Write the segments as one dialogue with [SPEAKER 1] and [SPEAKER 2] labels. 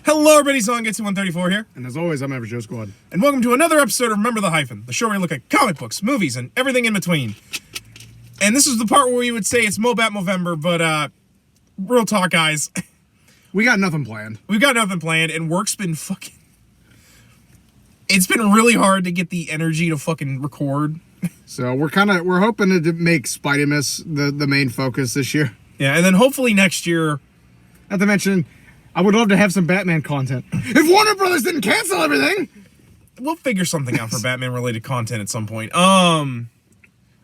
[SPEAKER 1] Hello, everybody. Song Gets 134 here.
[SPEAKER 2] And as always, I'm Average Joe Squad.
[SPEAKER 1] And welcome to another episode of Remember the Hyphen, the show where we look at comic books, movies, and everything in between. And this is the part where we would say it's Mobat Movember, but real talk, guys.
[SPEAKER 2] We got nothing planned.
[SPEAKER 1] We've got nothing planned, and work's been fucking... It's been really hard to get the energy to fucking record.
[SPEAKER 2] So we're hoping to make Spider-Miss the main focus this year.
[SPEAKER 1] Yeah, and then hopefully next year...
[SPEAKER 2] Not to mention, I would love to have some Batman content. If Warner Brothers didn't cancel everything!
[SPEAKER 1] We'll figure something out for Batman-related content at some point. I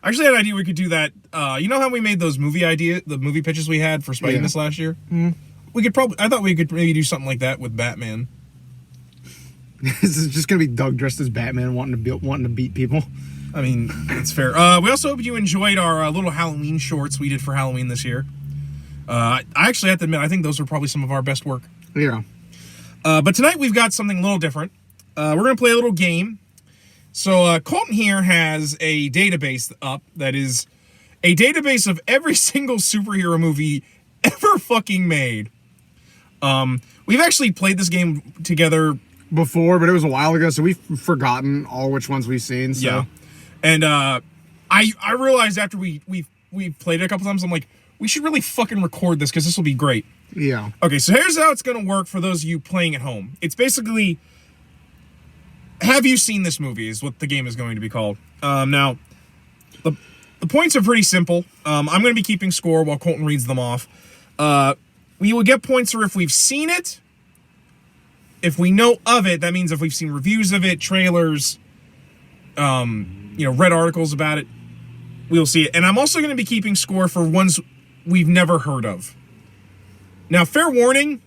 [SPEAKER 1] actually had an idea we could do that. You know how we made those the movie pitches we had for Spider-Miss last year?
[SPEAKER 2] Mm-hmm.
[SPEAKER 1] I thought we could maybe do something like that with Batman.
[SPEAKER 2] This is just gonna be Doug dressed as Batman wanting to beat people.
[SPEAKER 1] I mean, it's fair. We also hope you enjoyed our little Halloween shorts we did for Halloween this year. I actually have to admit, I think those were probably some of our best work.
[SPEAKER 2] Yeah.
[SPEAKER 1] But tonight we've got something a little different. We're going to play a little game. So Colton here has a database up that is a database of every single superhero movie ever fucking made. We've actually played this game together
[SPEAKER 2] Before, but it was a while ago, so we've forgotten all which ones we've seen. So.
[SPEAKER 1] Yeah. And I realized after we played it a couple times, I'm like, we should really fucking record this because this will be great.
[SPEAKER 2] Yeah.
[SPEAKER 1] Okay, so here's how it's going to work for those of you playing at home. It's basically, have you seen this movie is what the game is going to be called. Now, the points are pretty simple. I'm going to be keeping score while Colton reads them off. We will get points for if we've seen it. If we know of it, that means if we've seen reviews of it, trailers, read articles about it, we'll see it. And I'm also going to be keeping score for ones we've never heard of. Now, fair warning,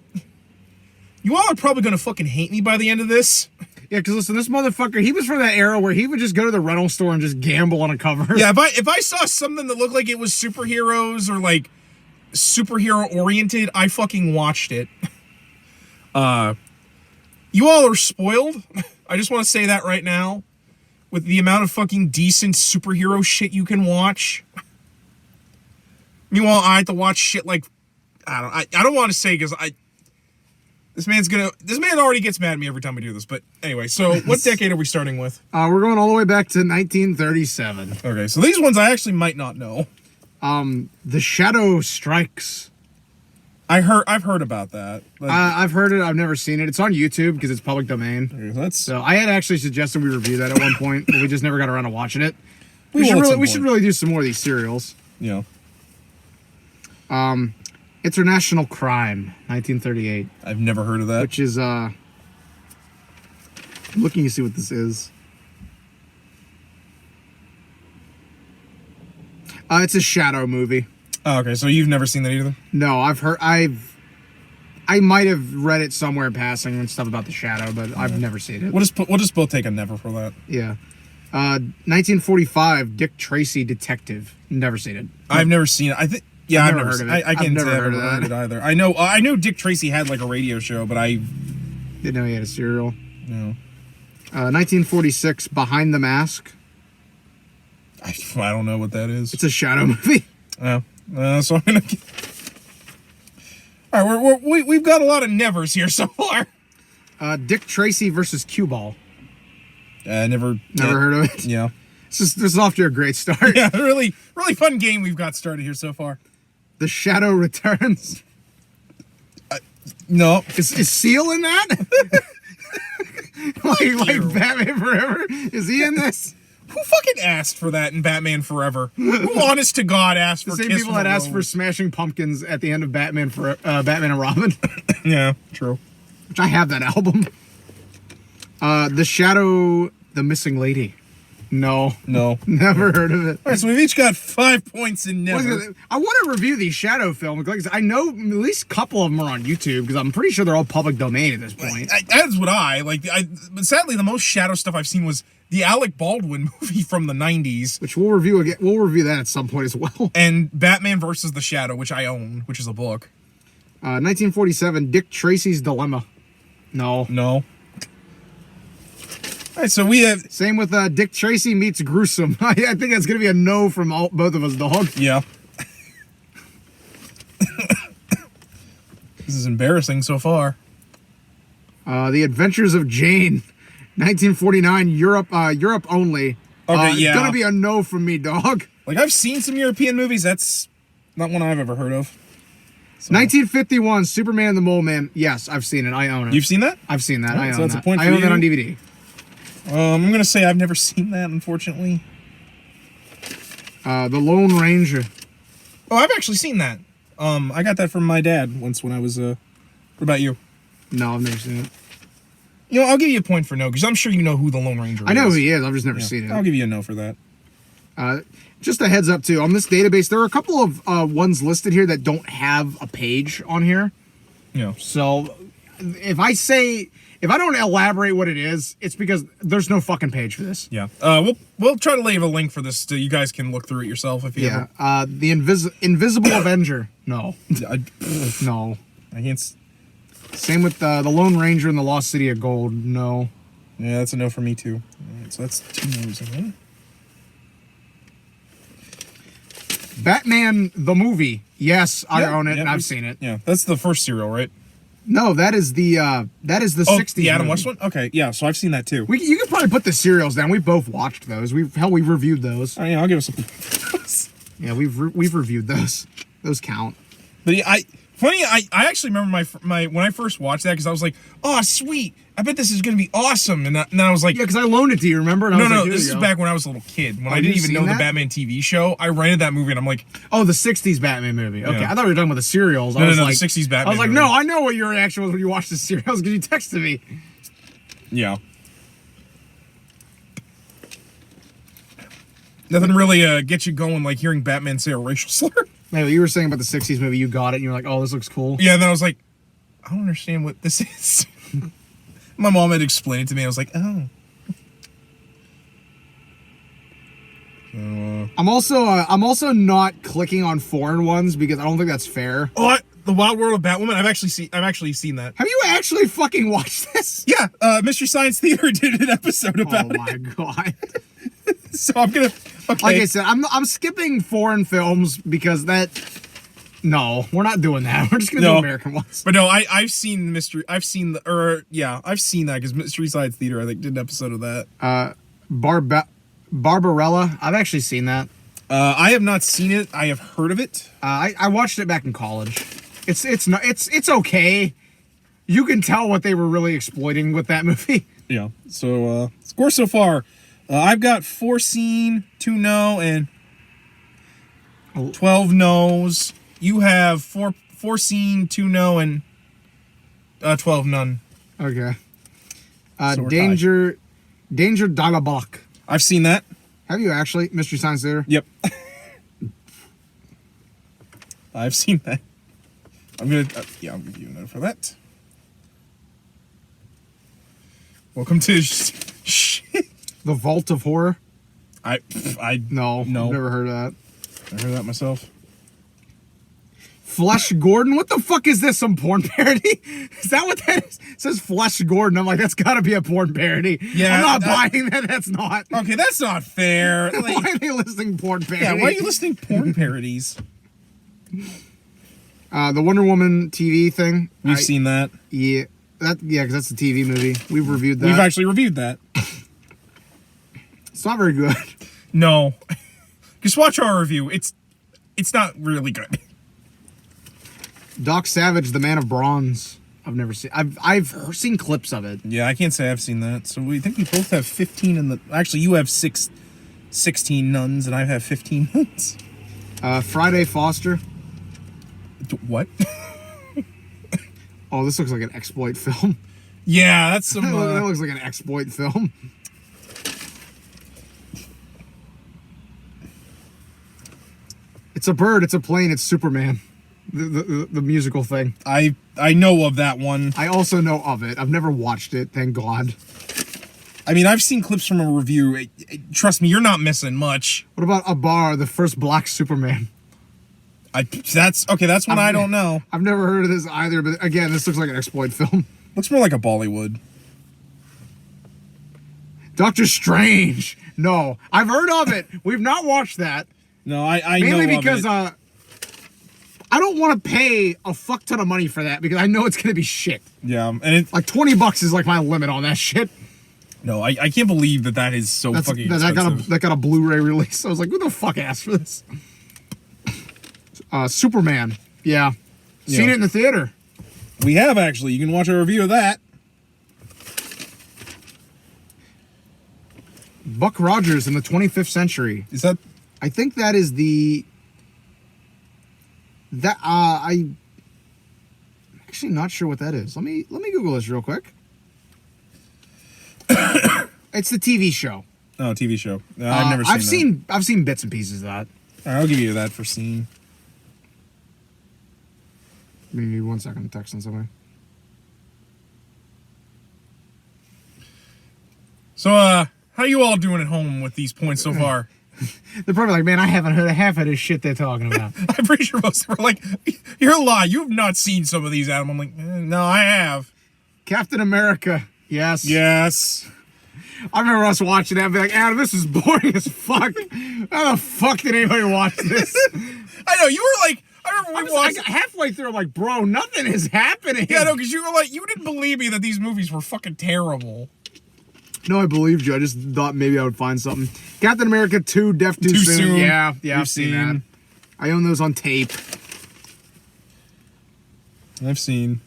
[SPEAKER 1] you all are probably going to fucking hate me by the end of this.
[SPEAKER 2] Yeah, because listen, this motherfucker, he was from that era where he would just go to the rental store and just gamble on a cover.
[SPEAKER 1] Yeah, if I saw something that looked like it was superheroes or like superhero oriented, I fucking watched it. You all are spoiled. I just want to say that right now. With the amount of fucking decent superhero shit you can watch. Meanwhile, I have to watch shit like... I don't want to say because this man already gets mad at me every time I do this. But anyway, so what decade are we starting with?
[SPEAKER 2] We're going all the way back to 1937.
[SPEAKER 1] Okay, so these ones I actually might not know.
[SPEAKER 2] The Shadow Strikes.
[SPEAKER 1] I've heard about that.
[SPEAKER 2] I've heard it. I've never seen it. It's on YouTube because it's public domain.
[SPEAKER 1] Okay,
[SPEAKER 2] so I had actually suggested we review that at one point, but we just never got around to watching it. We should really do some more of these serials.
[SPEAKER 1] Yeah.
[SPEAKER 2] International Crime, 1938.
[SPEAKER 1] I've never heard of that.
[SPEAKER 2] Which is I'm looking to see what this is. It's a shadow movie.
[SPEAKER 1] Oh, okay, so you've never seen that either?
[SPEAKER 2] No, I might have read it somewhere in passing and stuff about the shadow, but I've never seen it.
[SPEAKER 1] We'll just both take a never for that.
[SPEAKER 2] Yeah. 1945, Dick Tracy Detective. Never seen it.
[SPEAKER 1] I've never seen it. I've never heard of it. I can't say I've never heard of it either. I know Dick Tracy had like a radio show, but I
[SPEAKER 2] didn't know he had a serial.
[SPEAKER 1] No.
[SPEAKER 2] 1946, Behind the Mask.
[SPEAKER 1] I don't know what that is.
[SPEAKER 2] It's a shadow movie.
[SPEAKER 1] Oh. So I'm gonna. All right, we've got a lot of nevers here so far.
[SPEAKER 2] Dick Tracy versus Cue Ball.
[SPEAKER 1] Never
[SPEAKER 2] heard of it.
[SPEAKER 1] Yeah,
[SPEAKER 2] this is off to a great start.
[SPEAKER 1] Yeah, really fun game we've got started here so far.
[SPEAKER 2] The Shadow Returns.
[SPEAKER 1] No,
[SPEAKER 2] is Seal in that? like Batman Forever? Is he in this?
[SPEAKER 1] Who fucking asked for that in Batman Forever? Who, honest to God, asked for
[SPEAKER 2] the same
[SPEAKER 1] Kiss
[SPEAKER 2] people that asked for Smashing Pumpkins at the end of Batman and Robin?
[SPEAKER 1] Yeah, true.
[SPEAKER 2] Which I have that album. The Shadow, the Missing Lady. No, never heard of it.
[SPEAKER 1] All right, so we've each got 5 points in never.
[SPEAKER 2] I want to review these Shadow films. Like I know at least a couple of them are on YouTube because I'm pretty sure they're all public domain at this point.
[SPEAKER 1] That's what I like. But sadly, the most Shadow stuff I've seen was the Alec Baldwin movie from the 90s.
[SPEAKER 2] Which we'll review again. We'll review that at some point as well.
[SPEAKER 1] And Batman versus the Shadow, which I own, which is a book.
[SPEAKER 2] 1947, Dick Tracy's Dilemma. No.
[SPEAKER 1] All right, so we have...
[SPEAKER 2] Same with Dick Tracy meets Gruesome. I think that's going to be a no from both of us, dog.
[SPEAKER 1] Yeah. This is embarrassing so far.
[SPEAKER 2] The Adventures of Jane, 1949, Europe only.
[SPEAKER 1] Okay, yeah.
[SPEAKER 2] It's gonna be a no from me, dog.
[SPEAKER 1] Like, I've seen some European movies. That's not one I've ever heard of. So.
[SPEAKER 2] 1951, Superman the Mole Man. Yes, I've seen it. I own it.
[SPEAKER 1] You've seen that?
[SPEAKER 2] I've seen that.
[SPEAKER 1] Oh,
[SPEAKER 2] I own
[SPEAKER 1] so that's
[SPEAKER 2] that.
[SPEAKER 1] a point
[SPEAKER 2] I
[SPEAKER 1] for
[SPEAKER 2] own that
[SPEAKER 1] you.
[SPEAKER 2] on DVD.
[SPEAKER 1] I'm gonna say I've never seen that, unfortunately.
[SPEAKER 2] The Lone Ranger.
[SPEAKER 1] Oh, I've actually seen that. I got that from my dad once when I was. What about you?
[SPEAKER 2] No, I've never seen it.
[SPEAKER 1] You know, I'll give you a point for no, because I'm sure you know who the Lone Ranger is.
[SPEAKER 2] I know who he is. I've just never seen it.
[SPEAKER 1] I'll give you a no for that.
[SPEAKER 2] Just a heads up too, on this database, there are a couple of ones listed here that don't have a page on here.
[SPEAKER 1] Yeah.
[SPEAKER 2] So if I don't elaborate what it is, it's because there's no fucking page for this.
[SPEAKER 1] Yeah. We'll try to leave a link for this so you guys can look through it yourself if you
[SPEAKER 2] Yeah.
[SPEAKER 1] ever.
[SPEAKER 2] The Invisible Avenger. No. No.
[SPEAKER 1] I can't.
[SPEAKER 2] Same with the Lone Ranger and the Lost City of Gold. No.
[SPEAKER 1] Yeah, that's a no for me too. All right, so that's 2 no's in there.
[SPEAKER 2] Batman the movie. Yes, I own it and I've seen it.
[SPEAKER 1] Yeah, that's the first serial, right?
[SPEAKER 2] No, that is the 60s.
[SPEAKER 1] The Adam
[SPEAKER 2] movie.
[SPEAKER 1] West one. Okay, yeah. So I've seen that too.
[SPEAKER 2] You could probably put the serials down. We both watched those. We've reviewed those.
[SPEAKER 1] Oh, yeah, I'll give us a.
[SPEAKER 2] Yeah, we've reviewed those. Those count.
[SPEAKER 1] But yeah, I actually remember my when I first watched that because I was like, oh sweet, I bet this is gonna be awesome, and then I was like,
[SPEAKER 2] Yeah, because I loaned it to you. Remember? And I was like,
[SPEAKER 1] this is back when I was a little kid when I
[SPEAKER 2] you've
[SPEAKER 1] didn't even
[SPEAKER 2] seen
[SPEAKER 1] know the
[SPEAKER 2] that?
[SPEAKER 1] Batman TV show. I rented that movie and I'm like,
[SPEAKER 2] Oh, the 60s Batman movie. Okay,
[SPEAKER 1] Yeah.
[SPEAKER 2] I thought we were talking about the serials.
[SPEAKER 1] No,
[SPEAKER 2] I was
[SPEAKER 1] the
[SPEAKER 2] like,
[SPEAKER 1] 60s Batman
[SPEAKER 2] I was like,
[SPEAKER 1] movie.
[SPEAKER 2] no, I know what your reaction was when you watched the serials because you texted me.
[SPEAKER 1] yeah. Nothing really gets you going like hearing Batman say a racial slur.
[SPEAKER 2] Anyway, you were saying about the 60s movie. You got it. And you were like, oh, this looks cool.
[SPEAKER 1] Yeah, and then I was like, I don't understand what this is. My mom had explained it to me. I was like, oh.
[SPEAKER 2] I'm also not clicking on foreign ones because I don't think that's fair.
[SPEAKER 1] Oh, the Wild World of Batwoman. I've actually seen that.
[SPEAKER 2] Have you actually fucking watched this?
[SPEAKER 1] Yeah, Mystery Science Theater did an episode about it.
[SPEAKER 2] Oh my god.
[SPEAKER 1] So I'm gonna. Okay.
[SPEAKER 2] Like I said, I'm skipping foreign films because no, we're not doing that. We're just gonna do American ones.
[SPEAKER 1] But no, I've seen Mystery. I've seen I've seen that because Mystery Science Theater I think did an episode of that.
[SPEAKER 2] Barbarella. I've actually seen that.
[SPEAKER 1] I have not seen it. I have heard of it.
[SPEAKER 2] I watched it back in college. It's okay. You can tell what they were really exploiting with that movie.
[SPEAKER 1] Yeah. So score so far, I've got 4 seen, 2 no, and 12 no's. You have 4 seen, 2 no, and 12 none.
[SPEAKER 2] Okay.
[SPEAKER 1] So we're
[SPEAKER 2] Danger Dalabak.
[SPEAKER 1] I've seen that.
[SPEAKER 2] Have you actually? Mystery Science Theater?
[SPEAKER 1] Yep. I've seen that. I'm gonna I'll give you a note for that. Welcome to shit.
[SPEAKER 2] The Vault of Horror?
[SPEAKER 1] No.
[SPEAKER 2] I've never heard of that.
[SPEAKER 1] I heard that myself.
[SPEAKER 2] Flesh Gordon? What the fuck is this? Some porn parody? Is that what that is? It says Flesh Gordon. I'm like, that's gotta be a porn parody.
[SPEAKER 1] Yeah,
[SPEAKER 2] I'm not buying that. That's not.
[SPEAKER 1] Okay, that's not fair.
[SPEAKER 2] Why are they listing porn parodies?
[SPEAKER 1] Yeah, why are you listing porn parodies?
[SPEAKER 2] The Wonder Woman TV thing.
[SPEAKER 1] We've seen that.
[SPEAKER 2] Yeah, because that's a TV movie. We've reviewed that.
[SPEAKER 1] We've actually reviewed that.
[SPEAKER 2] It's not very good.
[SPEAKER 1] No. Just watch our review. It's not really good.
[SPEAKER 2] Doc Savage, The Man of Bronze. I've never seen. I've seen clips of it.
[SPEAKER 1] Yeah, I can't say I've seen that. So we think we both have 15 in the. Actually, you have 16 nuns, and I have 15 nuns.
[SPEAKER 2] Friday Foster.
[SPEAKER 1] What?
[SPEAKER 2] Oh, this looks like an exploit film.
[SPEAKER 1] Yeah, that's some.
[SPEAKER 2] That looks like an exploit film. It's a bird. It's a plane. It's Superman. The musical thing.
[SPEAKER 1] I know of that one.
[SPEAKER 2] I also know of it. I've never watched it. Thank God.
[SPEAKER 1] I mean, I've seen clips from a review. Trust me, you're not missing much.
[SPEAKER 2] What about Abar, the first black Superman?
[SPEAKER 1] That's one I don't know.
[SPEAKER 2] I've never heard of this either, but again, this looks like an exploit film.
[SPEAKER 1] Looks more like a Bollywood.
[SPEAKER 2] Doctor Strange. No, I've heard of it. We've not watched that.
[SPEAKER 1] No, I
[SPEAKER 2] Mainly
[SPEAKER 1] know
[SPEAKER 2] because
[SPEAKER 1] of it.
[SPEAKER 2] I don't want to pay a fuck ton of money for that because I know it's gonna be shit.
[SPEAKER 1] Yeah, and it's
[SPEAKER 2] Like $20 is like my limit on that shit.
[SPEAKER 1] no, I can't believe that is so fucking expensive.
[SPEAKER 2] That got a Blu-ray release. I was like, who the fuck asked for this? Superman. Yeah. Seen it in the theater.
[SPEAKER 1] We have actually. You can watch a review of that.
[SPEAKER 2] Buck Rogers in the 25th century.
[SPEAKER 1] Is that?
[SPEAKER 2] I think that is the. I'm actually not sure what that is. Let me Google this real quick. It's the TV show.
[SPEAKER 1] Oh, TV show. I've never seen
[SPEAKER 2] I've seen bits and pieces of that.
[SPEAKER 1] All right, I'll give you that for scene.
[SPEAKER 2] Maybe 1 second. I'm texting somebody.
[SPEAKER 1] So, how you all doing at home with these points so far?
[SPEAKER 2] They're probably like, man, I haven't heard a half of this shit they're talking about.
[SPEAKER 1] I'm pretty sure most of them are like, you're a lie. You have not seen some of these, Adam. I'm like, no, I have.
[SPEAKER 2] Captain America. Yes.
[SPEAKER 1] Yes.
[SPEAKER 2] I remember us watching that and be like, Adam, this is boring as fuck. How the fuck did anybody watch this?
[SPEAKER 1] I know, you were like, I remember we watched
[SPEAKER 2] like, halfway through, I'm like, bro, nothing is happening.
[SPEAKER 1] Yeah, no, because you were like, you didn't believe me that these movies were fucking terrible.
[SPEAKER 2] No, I believed you. I just thought maybe I would find something. Captain America 2, Death Too Soon. Yeah, I've seen that. I own those on tape.
[SPEAKER 1] I've seen.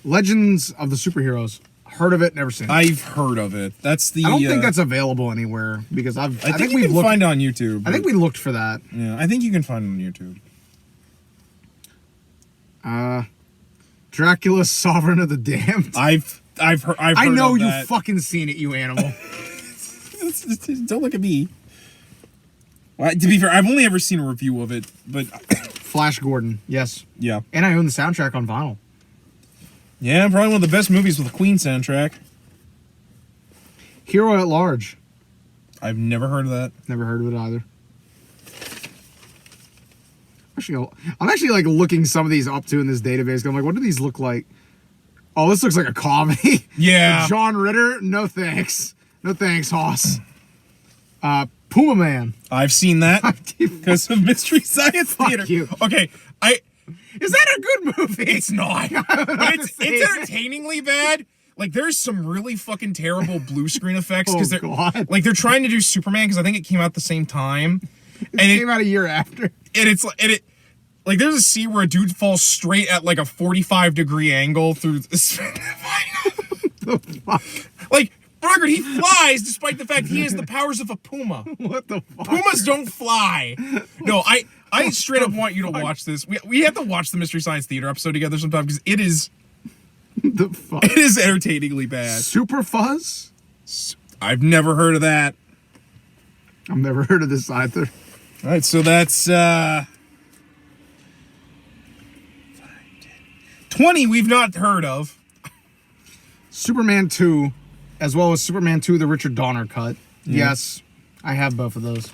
[SPEAKER 2] Legends of the Superheroes. Heard of it, never seen it.
[SPEAKER 1] I've heard of it. That's the.
[SPEAKER 2] I don't think that's available anywhere because I think
[SPEAKER 1] you
[SPEAKER 2] we've
[SPEAKER 1] can find it on YouTube.
[SPEAKER 2] I think we looked for that.
[SPEAKER 1] Yeah, I think you can find it on YouTube.
[SPEAKER 2] Dracula, Sovereign of the Damned.
[SPEAKER 1] I've heard.
[SPEAKER 2] I know
[SPEAKER 1] of
[SPEAKER 2] you
[SPEAKER 1] that.
[SPEAKER 2] fucking seen it, you animal.
[SPEAKER 1] Don't look at me. Well, to be fair, I've only ever seen a review of it, but
[SPEAKER 2] Flash Gordon, yes.
[SPEAKER 1] Yeah.
[SPEAKER 2] And I own the soundtrack on vinyl.
[SPEAKER 1] Yeah, probably one of the best movies with a Queen soundtrack.
[SPEAKER 2] Hero at Large.
[SPEAKER 1] I've never heard of that.
[SPEAKER 2] Never heard of it either. Actually, I'm actually like looking some of these up too in this database. I'm like, what do these look like? Oh, this looks like a comedy.
[SPEAKER 1] Yeah.
[SPEAKER 2] John Ritter, no thanks. No thanks, Hoss. Puma Man.
[SPEAKER 1] I've seen that because of Mystery Science Theater.
[SPEAKER 2] You.
[SPEAKER 1] Okay,
[SPEAKER 2] is that a good movie?
[SPEAKER 1] It's not. But it's entertainingly bad. Like, there's some really fucking terrible blue screen effects because they're trying to do Superman because I think it came out the same time.
[SPEAKER 2] It came out a year after.
[SPEAKER 1] Like there's a scene where a dude falls straight at like a 45-degree angle through this.
[SPEAKER 2] The fuck?
[SPEAKER 1] Like, Margaret, he flies despite the fact he has the powers of a puma.
[SPEAKER 2] What the fuck?
[SPEAKER 1] Pumas don't fly. No, I straight up want you to watch this. We have to watch the Mystery Science Theater episode together sometime because it is.
[SPEAKER 2] The fuck?
[SPEAKER 1] It is entertainingly bad.
[SPEAKER 2] Super Fuzz?
[SPEAKER 1] I've never heard of that.
[SPEAKER 2] I've never heard of this either.
[SPEAKER 1] All right, so that's 20 we've not heard of.
[SPEAKER 2] Superman 2, as well as Superman 2, the Richard Donner cut.
[SPEAKER 1] Yeah.
[SPEAKER 2] Yes, I have both of those.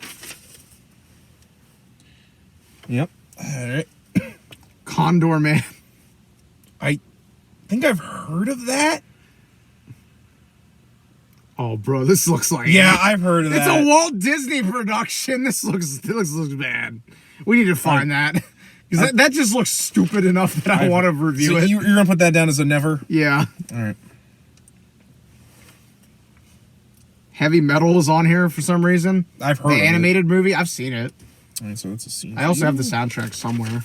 [SPEAKER 1] Yep. All right.
[SPEAKER 2] Condor Man.
[SPEAKER 1] I think I've heard of that.
[SPEAKER 2] Oh, bro, this looks like...
[SPEAKER 1] Yeah, I've heard of
[SPEAKER 2] It's
[SPEAKER 1] that.
[SPEAKER 2] a Walt Disney production. This looks bad. We need to find that. Because that just looks stupid enough that I want to review it.
[SPEAKER 1] You're going to put that down as a never?
[SPEAKER 2] Yeah.
[SPEAKER 1] All right.
[SPEAKER 2] Heavy Metal is on here for some reason.
[SPEAKER 1] I've heard
[SPEAKER 2] the animated movie. I've seen it.
[SPEAKER 1] All right, so that's a scene.
[SPEAKER 2] I also have the soundtrack somewhere.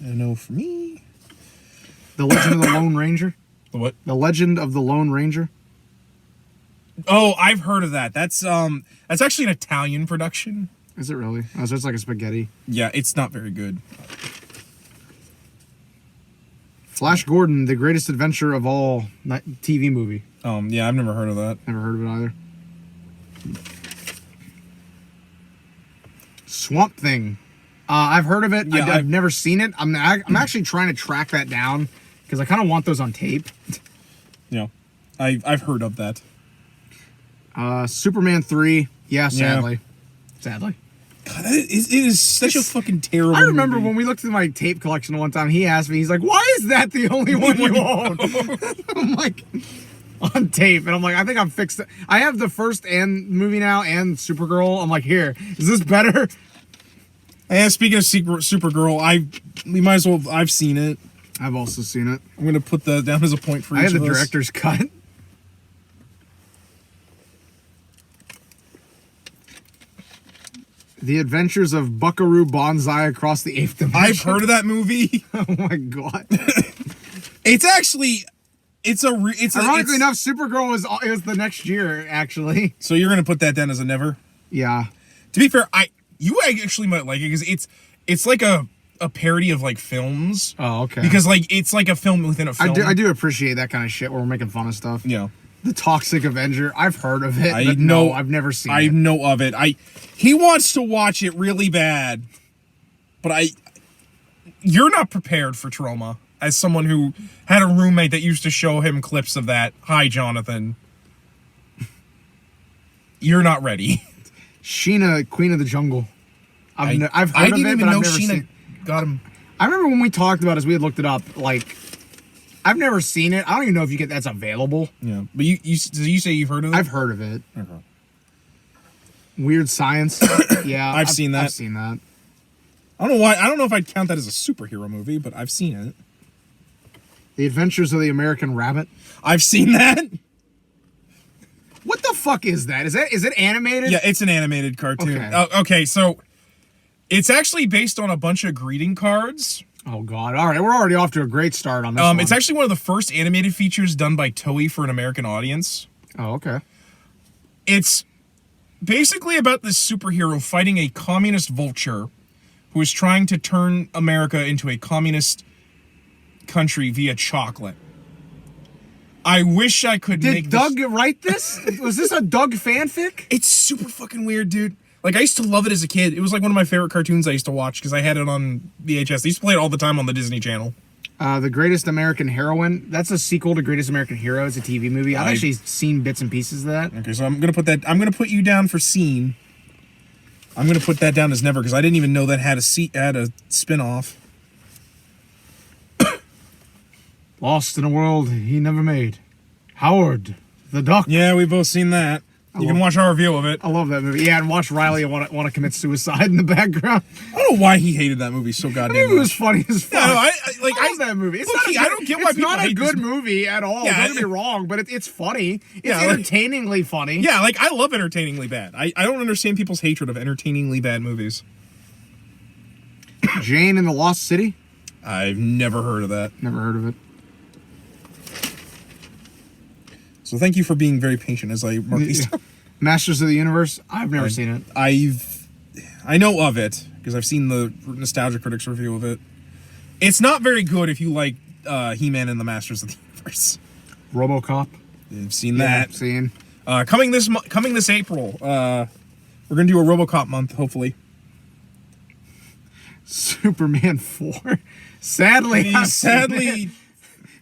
[SPEAKER 1] I know for me.
[SPEAKER 2] The Legend of the Lone Ranger.
[SPEAKER 1] The what?
[SPEAKER 2] The Legend of the Lone Ranger.
[SPEAKER 1] Oh, I've heard of that. That's actually an Italian production.
[SPEAKER 2] Is it really? Oh, so it's like a spaghetti.
[SPEAKER 1] Yeah, it's not very good.
[SPEAKER 2] Flash Gordon, the greatest adventure of all TV movie.
[SPEAKER 1] Yeah, I've never heard of that.
[SPEAKER 2] Never heard of it either. Swamp Thing. I've heard of it.
[SPEAKER 1] Yeah,
[SPEAKER 2] I've never seen it. I'm actually trying to track that down because I kind of want those on tape.
[SPEAKER 1] Yeah, I've heard of that.
[SPEAKER 2] Superman 3. Yeah, sadly. Sadly.
[SPEAKER 1] God, it is such a fucking terrible
[SPEAKER 2] I remember
[SPEAKER 1] movie.
[SPEAKER 2] when we looked through my tape collection one time, he asked me, he's like, why is that the only one you own? I'm like, on tape. And I'm like, I think I'm fixed. I have the first and movie now and Supergirl. I'm like, here, is this better?
[SPEAKER 1] And speaking of Supergirl, we might as well. I've seen it.
[SPEAKER 2] I've also seen it.
[SPEAKER 1] I'm gonna put that down as a point for each
[SPEAKER 2] I have
[SPEAKER 1] of
[SPEAKER 2] the
[SPEAKER 1] us.
[SPEAKER 2] director's cut. The Adventures of Buckaroo Banzai Across the Eighth Dimension.
[SPEAKER 1] I've heard of that movie.
[SPEAKER 2] Oh my god!
[SPEAKER 1] It's actually,
[SPEAKER 2] Ironically enough, Supergirl is the next year. Actually,
[SPEAKER 1] So you're gonna put that down as a never.
[SPEAKER 2] yeah.
[SPEAKER 1] To be fair, you actually might like it because it's like a parody of like films.
[SPEAKER 2] Oh, okay.
[SPEAKER 1] Because like it's like a film within a film.
[SPEAKER 2] I do appreciate that kind of shit where we're making fun of stuff.
[SPEAKER 1] Yeah.
[SPEAKER 2] The Toxic Avenger. I've heard of it.
[SPEAKER 1] I
[SPEAKER 2] but
[SPEAKER 1] know.
[SPEAKER 2] No, I've never seen
[SPEAKER 1] I
[SPEAKER 2] it.
[SPEAKER 1] know of it. He wants to watch it really bad, but you're not prepared for trauma. As someone who had a roommate that used to show him clips of that. Hi, Jonathan. You're not ready.
[SPEAKER 2] Sheena, Queen of the Jungle. I've heard
[SPEAKER 1] I
[SPEAKER 2] of
[SPEAKER 1] didn't
[SPEAKER 2] it,
[SPEAKER 1] even
[SPEAKER 2] but
[SPEAKER 1] know
[SPEAKER 2] I've never
[SPEAKER 1] Sheena
[SPEAKER 2] seen.
[SPEAKER 1] got him.
[SPEAKER 2] I remember when we talked about it, we had looked it up. Like, I've never seen it. I don't even know if that's available.
[SPEAKER 1] Yeah, but you say you've heard of it?
[SPEAKER 2] I've heard of it.
[SPEAKER 1] Okay.
[SPEAKER 2] Weird Science. Yeah,
[SPEAKER 1] I've seen that.
[SPEAKER 2] I've seen that.
[SPEAKER 1] I don't know why. I don't know if I'd count that as a superhero movie, but I've seen it.
[SPEAKER 2] The Adventures of the American Rabbit.
[SPEAKER 1] I've seen that.
[SPEAKER 2] What the fuck is that? Is it animated?
[SPEAKER 1] Yeah, it's an animated cartoon.
[SPEAKER 2] Okay.
[SPEAKER 1] Okay, so it's actually based on a bunch of greeting cards.
[SPEAKER 2] Oh god. All right, we're already off to a great start on this one.
[SPEAKER 1] It's actually one of the first animated features done by Toei for an American audience.
[SPEAKER 2] Oh, okay.
[SPEAKER 1] It's basically about this superhero fighting a communist vulture who is trying to turn America into a communist country via chocolate. I wish I could make
[SPEAKER 2] Did Doug write this? Was this a Doug fanfic?
[SPEAKER 1] It's super fucking weird, dude. Like, I used to love it as a kid. It was like one of my favorite cartoons I used to watch because I had it on VHS. I used to play it all the time on the Disney Channel.
[SPEAKER 2] The Greatest American Heroine. That's a sequel to Greatest American Hero. It's a TV movie. I've actually seen bits and pieces of that.
[SPEAKER 1] Okay, so I'm gonna put you down for scene. I'm gonna put that down as never because I didn't even know that had a spin-off.
[SPEAKER 2] Lost in a World He Never Made. Howard the Duck.
[SPEAKER 1] Yeah, we've both seen that. You can watch our review of it.
[SPEAKER 2] I love that movie. Yeah, and watch Riley want to commit suicide in the background.
[SPEAKER 1] I don't know why he hated that movie so goddamn
[SPEAKER 2] It
[SPEAKER 1] much.
[SPEAKER 2] was funny as fuck.
[SPEAKER 1] Yeah, no, I
[SPEAKER 2] love that movie. It's
[SPEAKER 1] look,
[SPEAKER 2] not
[SPEAKER 1] I don't get why
[SPEAKER 2] it's
[SPEAKER 1] people
[SPEAKER 2] not a
[SPEAKER 1] hate
[SPEAKER 2] good
[SPEAKER 1] this
[SPEAKER 2] movie at all.
[SPEAKER 1] Yeah,
[SPEAKER 2] Don't get me wrong, but it's funny. It's
[SPEAKER 1] Yeah, like-
[SPEAKER 2] entertainingly funny.
[SPEAKER 1] Yeah, like I love entertainingly bad. I don't understand people's hatred of entertainingly bad movies.
[SPEAKER 2] Jane and the Lost City.
[SPEAKER 1] I've never heard of that.
[SPEAKER 2] Never heard of it.
[SPEAKER 1] So thank you for being very patient as I mark these down.
[SPEAKER 2] Masters of the Universe. I've never seen it.
[SPEAKER 1] I know of it because I've seen the Nostalgia Critics review of it. It's not very good if you like He-Man and the Masters of the Universe.
[SPEAKER 2] RoboCop.
[SPEAKER 1] You've seen that.
[SPEAKER 2] Seen.
[SPEAKER 1] Coming this April. We're gonna do a RoboCop month, hopefully.
[SPEAKER 2] Superman 4. Sadly, I've seen it.
[SPEAKER 1] Sadly,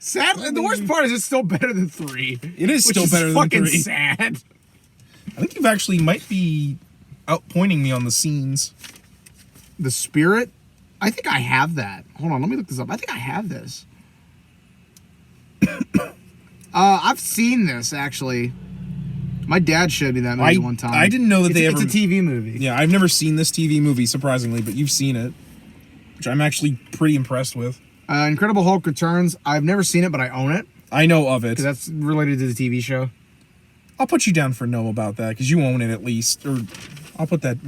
[SPEAKER 2] Sadly, the worst part is it's still better than 3.
[SPEAKER 1] it is
[SPEAKER 2] Which
[SPEAKER 1] still
[SPEAKER 2] is
[SPEAKER 1] better than
[SPEAKER 2] fucking
[SPEAKER 1] 3.
[SPEAKER 2] sad.
[SPEAKER 1] I think you've actually might be outpointing me on the scenes.
[SPEAKER 2] The Spirit. I think I have that. Hold on, let me look this up. I think I have this. I've seen this actually. My dad showed me that movie one time.
[SPEAKER 1] I didn't know that
[SPEAKER 2] It's a TV movie.
[SPEAKER 1] Yeah, I've never seen this TV movie, surprisingly, but you've seen it, which I'm actually pretty impressed with.
[SPEAKER 2] Incredible Hulk Returns. I've never seen it, but I own it
[SPEAKER 1] I know of it.
[SPEAKER 2] because that's related to the TV show.
[SPEAKER 1] I'll put you down for no about that because you own it at least, or I'll put that.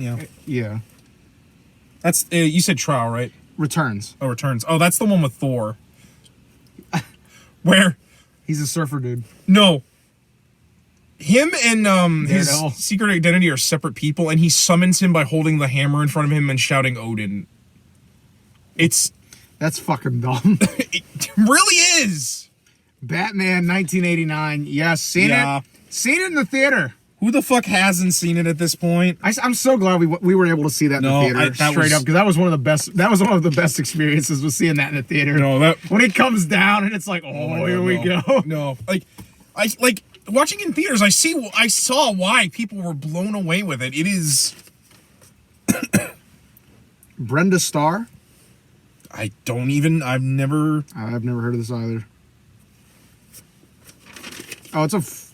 [SPEAKER 2] Yeah.
[SPEAKER 1] That's you said Trial, right?
[SPEAKER 2] Returns.
[SPEAKER 1] Oh, Returns. Oh, that's the one with Thor. Where?
[SPEAKER 2] He's a surfer dude.
[SPEAKER 1] No. Him and his
[SPEAKER 2] Daredevil.
[SPEAKER 1] secret identity are separate people, and he summons him by holding the hammer in front of him and shouting Odin.
[SPEAKER 2] That's fucking dumb.
[SPEAKER 1] It really is.
[SPEAKER 2] Batman 1989. Yes, seen
[SPEAKER 1] Yeah.
[SPEAKER 2] it. Seen it in the theater.
[SPEAKER 1] Who the fuck hasn't seen it at this point?
[SPEAKER 2] I'm so glad we were able to see that in
[SPEAKER 1] No,
[SPEAKER 2] the theater
[SPEAKER 1] that
[SPEAKER 2] straight
[SPEAKER 1] was-
[SPEAKER 2] up because that was one of the best. That was one of the best experiences was seeing that in the theater.
[SPEAKER 1] No, that.
[SPEAKER 2] When he comes down and it's like, oh,
[SPEAKER 1] my
[SPEAKER 2] here
[SPEAKER 1] God,
[SPEAKER 2] we
[SPEAKER 1] no.
[SPEAKER 2] go.
[SPEAKER 1] No, like watching in theaters. I saw why people were blown away with it. It is.
[SPEAKER 2] Brenda Starr.
[SPEAKER 1] I've never.
[SPEAKER 2] I've never heard of this either. Oh, it's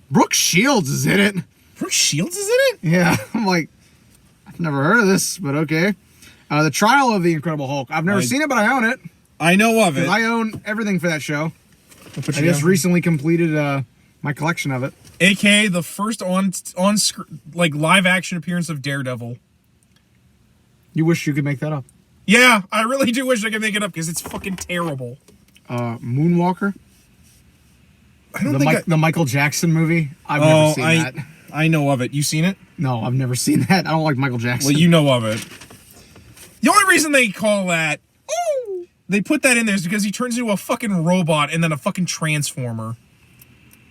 [SPEAKER 2] Brooke Shields is in it.
[SPEAKER 1] Brooke Shields is in it.
[SPEAKER 2] Yeah, I'm like, I've never heard of this, but okay. The Trial of the Incredible Hulk. I've never seen it, but I own it.
[SPEAKER 1] I know of it.
[SPEAKER 2] I own everything for that show.
[SPEAKER 1] I
[SPEAKER 2] just recently completed my collection of it.
[SPEAKER 1] AKA the first on like live action appearance of Daredevil.
[SPEAKER 2] You wish you could make that up.
[SPEAKER 1] Yeah, I really do wish I could make it up because it's fucking terrible.
[SPEAKER 2] Moonwalker.
[SPEAKER 1] I don't think
[SPEAKER 2] the Michael Jackson movie. I've never seen that.
[SPEAKER 1] I know of it. You seen it?
[SPEAKER 2] No, I've never seen that. I don't like Michael Jackson.
[SPEAKER 1] Well, you know of it. The only reason they call that, they put that in there is because he turns into a fucking robot and then a fucking transformer.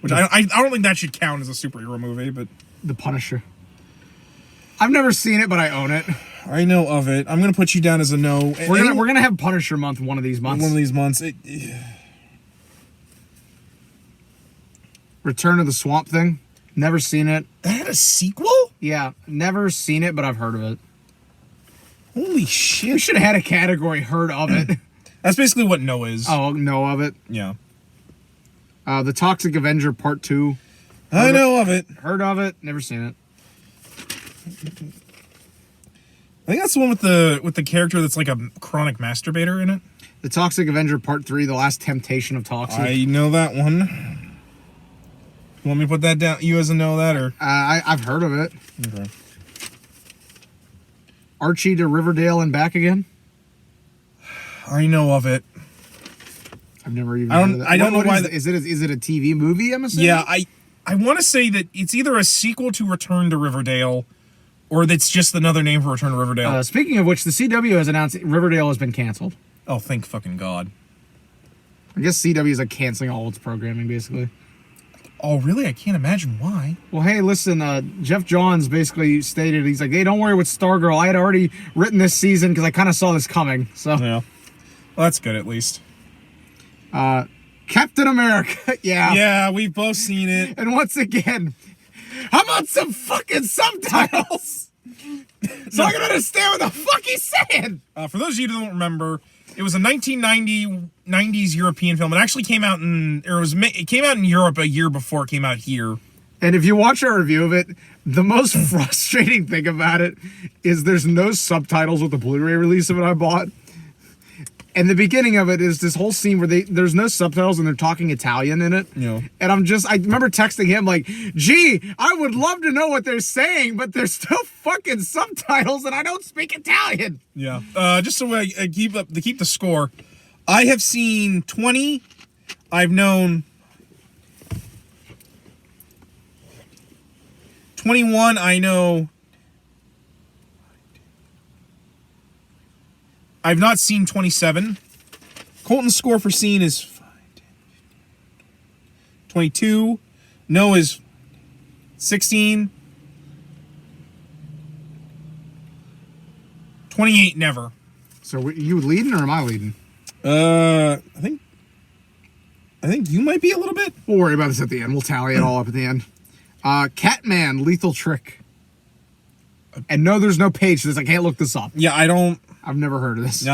[SPEAKER 1] Which I don't think that should count as a superhero movie, but...
[SPEAKER 2] The Punisher. I've never seen it, but I own it.
[SPEAKER 1] I know of it. I'm going to put you down as a no.
[SPEAKER 2] We're gonna have Punisher month one of these months. Return of the Swamp Thing. Never seen it.
[SPEAKER 1] That had a sequel?
[SPEAKER 2] Yeah, never seen it, but I've heard of it.
[SPEAKER 1] Holy shit.
[SPEAKER 2] We should have had a category, heard of it.
[SPEAKER 1] That's basically what no is.
[SPEAKER 2] Oh, know of it?
[SPEAKER 1] Yeah.
[SPEAKER 2] The Toxic Avenger Part 2.
[SPEAKER 1] I know of it.
[SPEAKER 2] Heard of it, never seen it.
[SPEAKER 1] I think that's the one with the character that's like a chronic masturbator in it.
[SPEAKER 2] The Toxic Avenger Part 3, The Last Temptation of Toxic.
[SPEAKER 1] I know that one. You want me to put that down? You as a know that, or?
[SPEAKER 2] I've heard of it.
[SPEAKER 1] Okay.
[SPEAKER 2] Archie to Riverdale and back again.
[SPEAKER 1] I know of it.
[SPEAKER 2] I've never even. Heard of that.
[SPEAKER 1] I don't know why.
[SPEAKER 2] Is it a TV movie? I'm assuming.
[SPEAKER 1] Yeah, I want to say that it's either a sequel to Return to Riverdale, or that's just another name for Return to Riverdale.
[SPEAKER 2] Speaking of which, the CW has announced Riverdale has been canceled.
[SPEAKER 1] Oh, thank fucking God.
[SPEAKER 2] I guess CW is like canceling all its programming, basically.
[SPEAKER 1] Oh, really? I can't imagine why.
[SPEAKER 2] Well, hey, listen, Jeff Johns basically stated, he's like, hey, don't worry with Stargirl. I had already written this season because I kind of saw this coming. So
[SPEAKER 1] yeah. Well, that's good at least.
[SPEAKER 2] Captain America. Yeah.
[SPEAKER 1] Yeah, we've both seen it.
[SPEAKER 2] And once again, how about some fucking subtitles? So I can understand what the fuck he's saying.
[SPEAKER 1] For those of you who don't remember, it was a 1990s European film. It actually came out it came out in Europe a year before it came out here.
[SPEAKER 2] And if you watch our review of it, the most frustrating thing about it is there's no subtitles with the Blu-ray release of it I bought. And the beginning of it is this whole scene where there's no subtitles and they're talking Italian in it.
[SPEAKER 1] Yeah.
[SPEAKER 2] And I remember texting him like, gee, I would love to know what they're saying, but there's still fucking subtitles and I don't speak Italian.
[SPEAKER 1] Yeah. Just so I keep the score. I have seen 20. I've known 21. I know. I've not seen 27. Colton's score for scene is 5, 10, 22. No is 16. 28, never.
[SPEAKER 2] So you leading or am I leading?
[SPEAKER 1] I think you might be a little bit.
[SPEAKER 2] We'll worry about this at the end. We'll tally it all up at the end. Catman, Lethal Trick. And no, there's no page to this. I can't look this up.
[SPEAKER 1] Yeah,
[SPEAKER 2] I've never heard of this.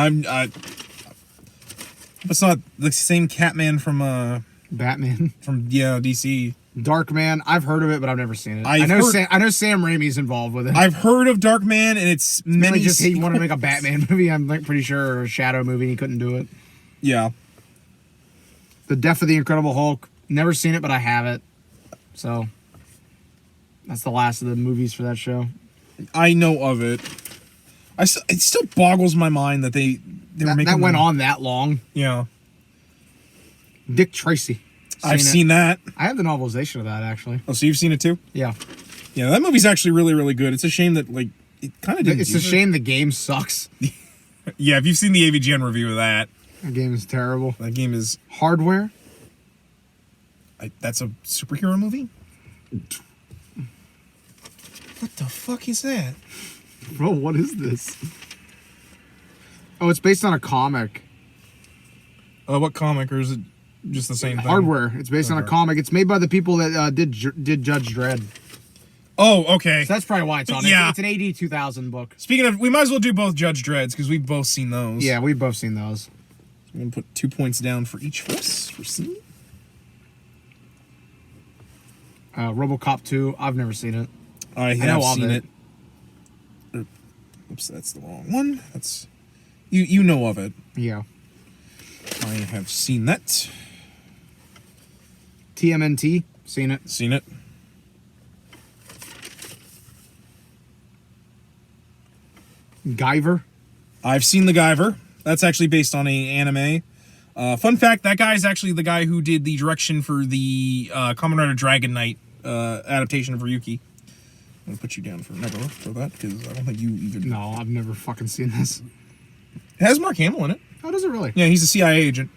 [SPEAKER 1] It's not the same Catman from
[SPEAKER 2] Batman.
[SPEAKER 1] From DC.
[SPEAKER 2] Darkman. I've heard of it, but I've never seen it.
[SPEAKER 1] I
[SPEAKER 2] know Sam Raimi's involved with it.
[SPEAKER 1] I've heard of Darkman, and it's many.
[SPEAKER 2] He wanted to make a Batman movie. I'm pretty sure, or a Shadow movie, and he couldn't do it.
[SPEAKER 1] Yeah.
[SPEAKER 2] The Death of the Incredible Hulk. Never seen it, but I have it. So that's the last of the movies for that show.
[SPEAKER 1] I know of it. It still boggles my mind that they were making
[SPEAKER 2] that went on that long.
[SPEAKER 1] Yeah.
[SPEAKER 2] Dick Tracy.
[SPEAKER 1] I've seen that.
[SPEAKER 2] I have the novelization of that actually.
[SPEAKER 1] Oh, so you've seen it too?
[SPEAKER 2] Yeah.
[SPEAKER 1] Yeah, that movie's actually really, really good. It's a shame that it kind of didn't.
[SPEAKER 2] It's a shame the game sucks.
[SPEAKER 1] Yeah, if you've seen the AVGN review of that.
[SPEAKER 2] That game is terrible.
[SPEAKER 1] That game is
[SPEAKER 2] Hardware.
[SPEAKER 1] That's a superhero movie? What the fuck is that?
[SPEAKER 2] Bro, what is this? Oh, it's based on a comic.
[SPEAKER 1] What comic, or is it just the same thing?
[SPEAKER 2] Hardware. It's based on a comic. It's made by the people that did Judge Dredd.
[SPEAKER 1] Oh, okay.
[SPEAKER 2] So that's probably why it's on it.
[SPEAKER 1] Yeah.
[SPEAKER 2] It's an AD 2000 book.
[SPEAKER 1] Speaking of, we might as well do both Judge Dredds, because we've both seen those.
[SPEAKER 2] Yeah, we've both seen those.
[SPEAKER 1] I'm going to put 2 points down for each of us for scene.
[SPEAKER 2] RoboCop 2. I've never seen it.
[SPEAKER 1] I have seen it. Oops, that's the wrong one. That's you know of it.
[SPEAKER 2] Yeah.
[SPEAKER 1] I have seen that.
[SPEAKER 2] TMNT. Seen it.
[SPEAKER 1] Seen it.
[SPEAKER 2] Guyver.
[SPEAKER 1] I've seen The Guyver. That's actually based on a anime. Fun fact, that guy is actually the guy who did the direction for the Kamen Rider Dragon Knight adaptation of Ryuki. I'm going to put you down for never for that, because I don't think you even...
[SPEAKER 2] No, I've never fucking seen this.
[SPEAKER 1] It has Mark Hamill in it.
[SPEAKER 2] Oh, does it really?
[SPEAKER 1] Yeah, he's a CIA agent.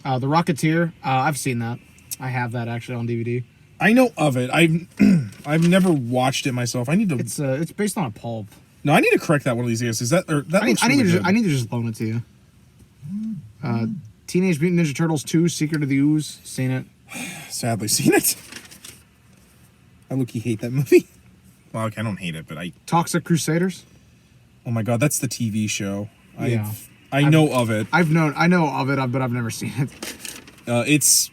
[SPEAKER 2] The Rocketeer. I've seen that. I have that actually on DVD.
[SPEAKER 1] I know of it. I've never watched it myself. I need to...
[SPEAKER 2] It's based on a pulp.
[SPEAKER 1] No, I need to correct that one of these days. Is that... Or that looks
[SPEAKER 2] I need
[SPEAKER 1] really
[SPEAKER 2] to
[SPEAKER 1] good.
[SPEAKER 2] I need to just loan it to you. Teenage Mutant Ninja Turtles 2, Secret of the Ooze. Seen it.
[SPEAKER 1] Sadly seen it. I low-key hate that movie. Well, okay, I don't hate it, but I...
[SPEAKER 2] Toxic Crusaders.
[SPEAKER 1] Oh my god, that's the TV show.
[SPEAKER 2] Yeah.
[SPEAKER 1] I know of it.
[SPEAKER 2] I know of it, but I've never seen it.
[SPEAKER 1] It's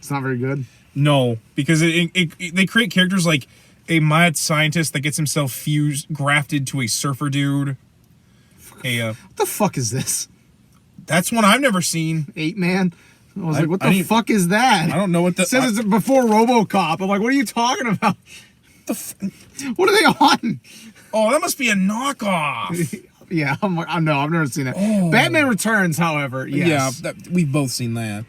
[SPEAKER 2] not very good.
[SPEAKER 1] No, because they create characters like a mad scientist that gets himself grafted to a surfer dude.
[SPEAKER 2] What the fuck is this?
[SPEAKER 1] That's one I've never seen.
[SPEAKER 2] 8-Man. I was like, what the fuck is that?
[SPEAKER 1] I don't know what the...
[SPEAKER 2] It says it's before RoboCop. I'm like, what are you talking about? What are they on?
[SPEAKER 1] Oh, that must be a knockoff.
[SPEAKER 2] Yeah, I'm like, no, I've never seen it.
[SPEAKER 1] Oh.
[SPEAKER 2] Batman Returns, however, yes.
[SPEAKER 1] Yeah, we've both seen that.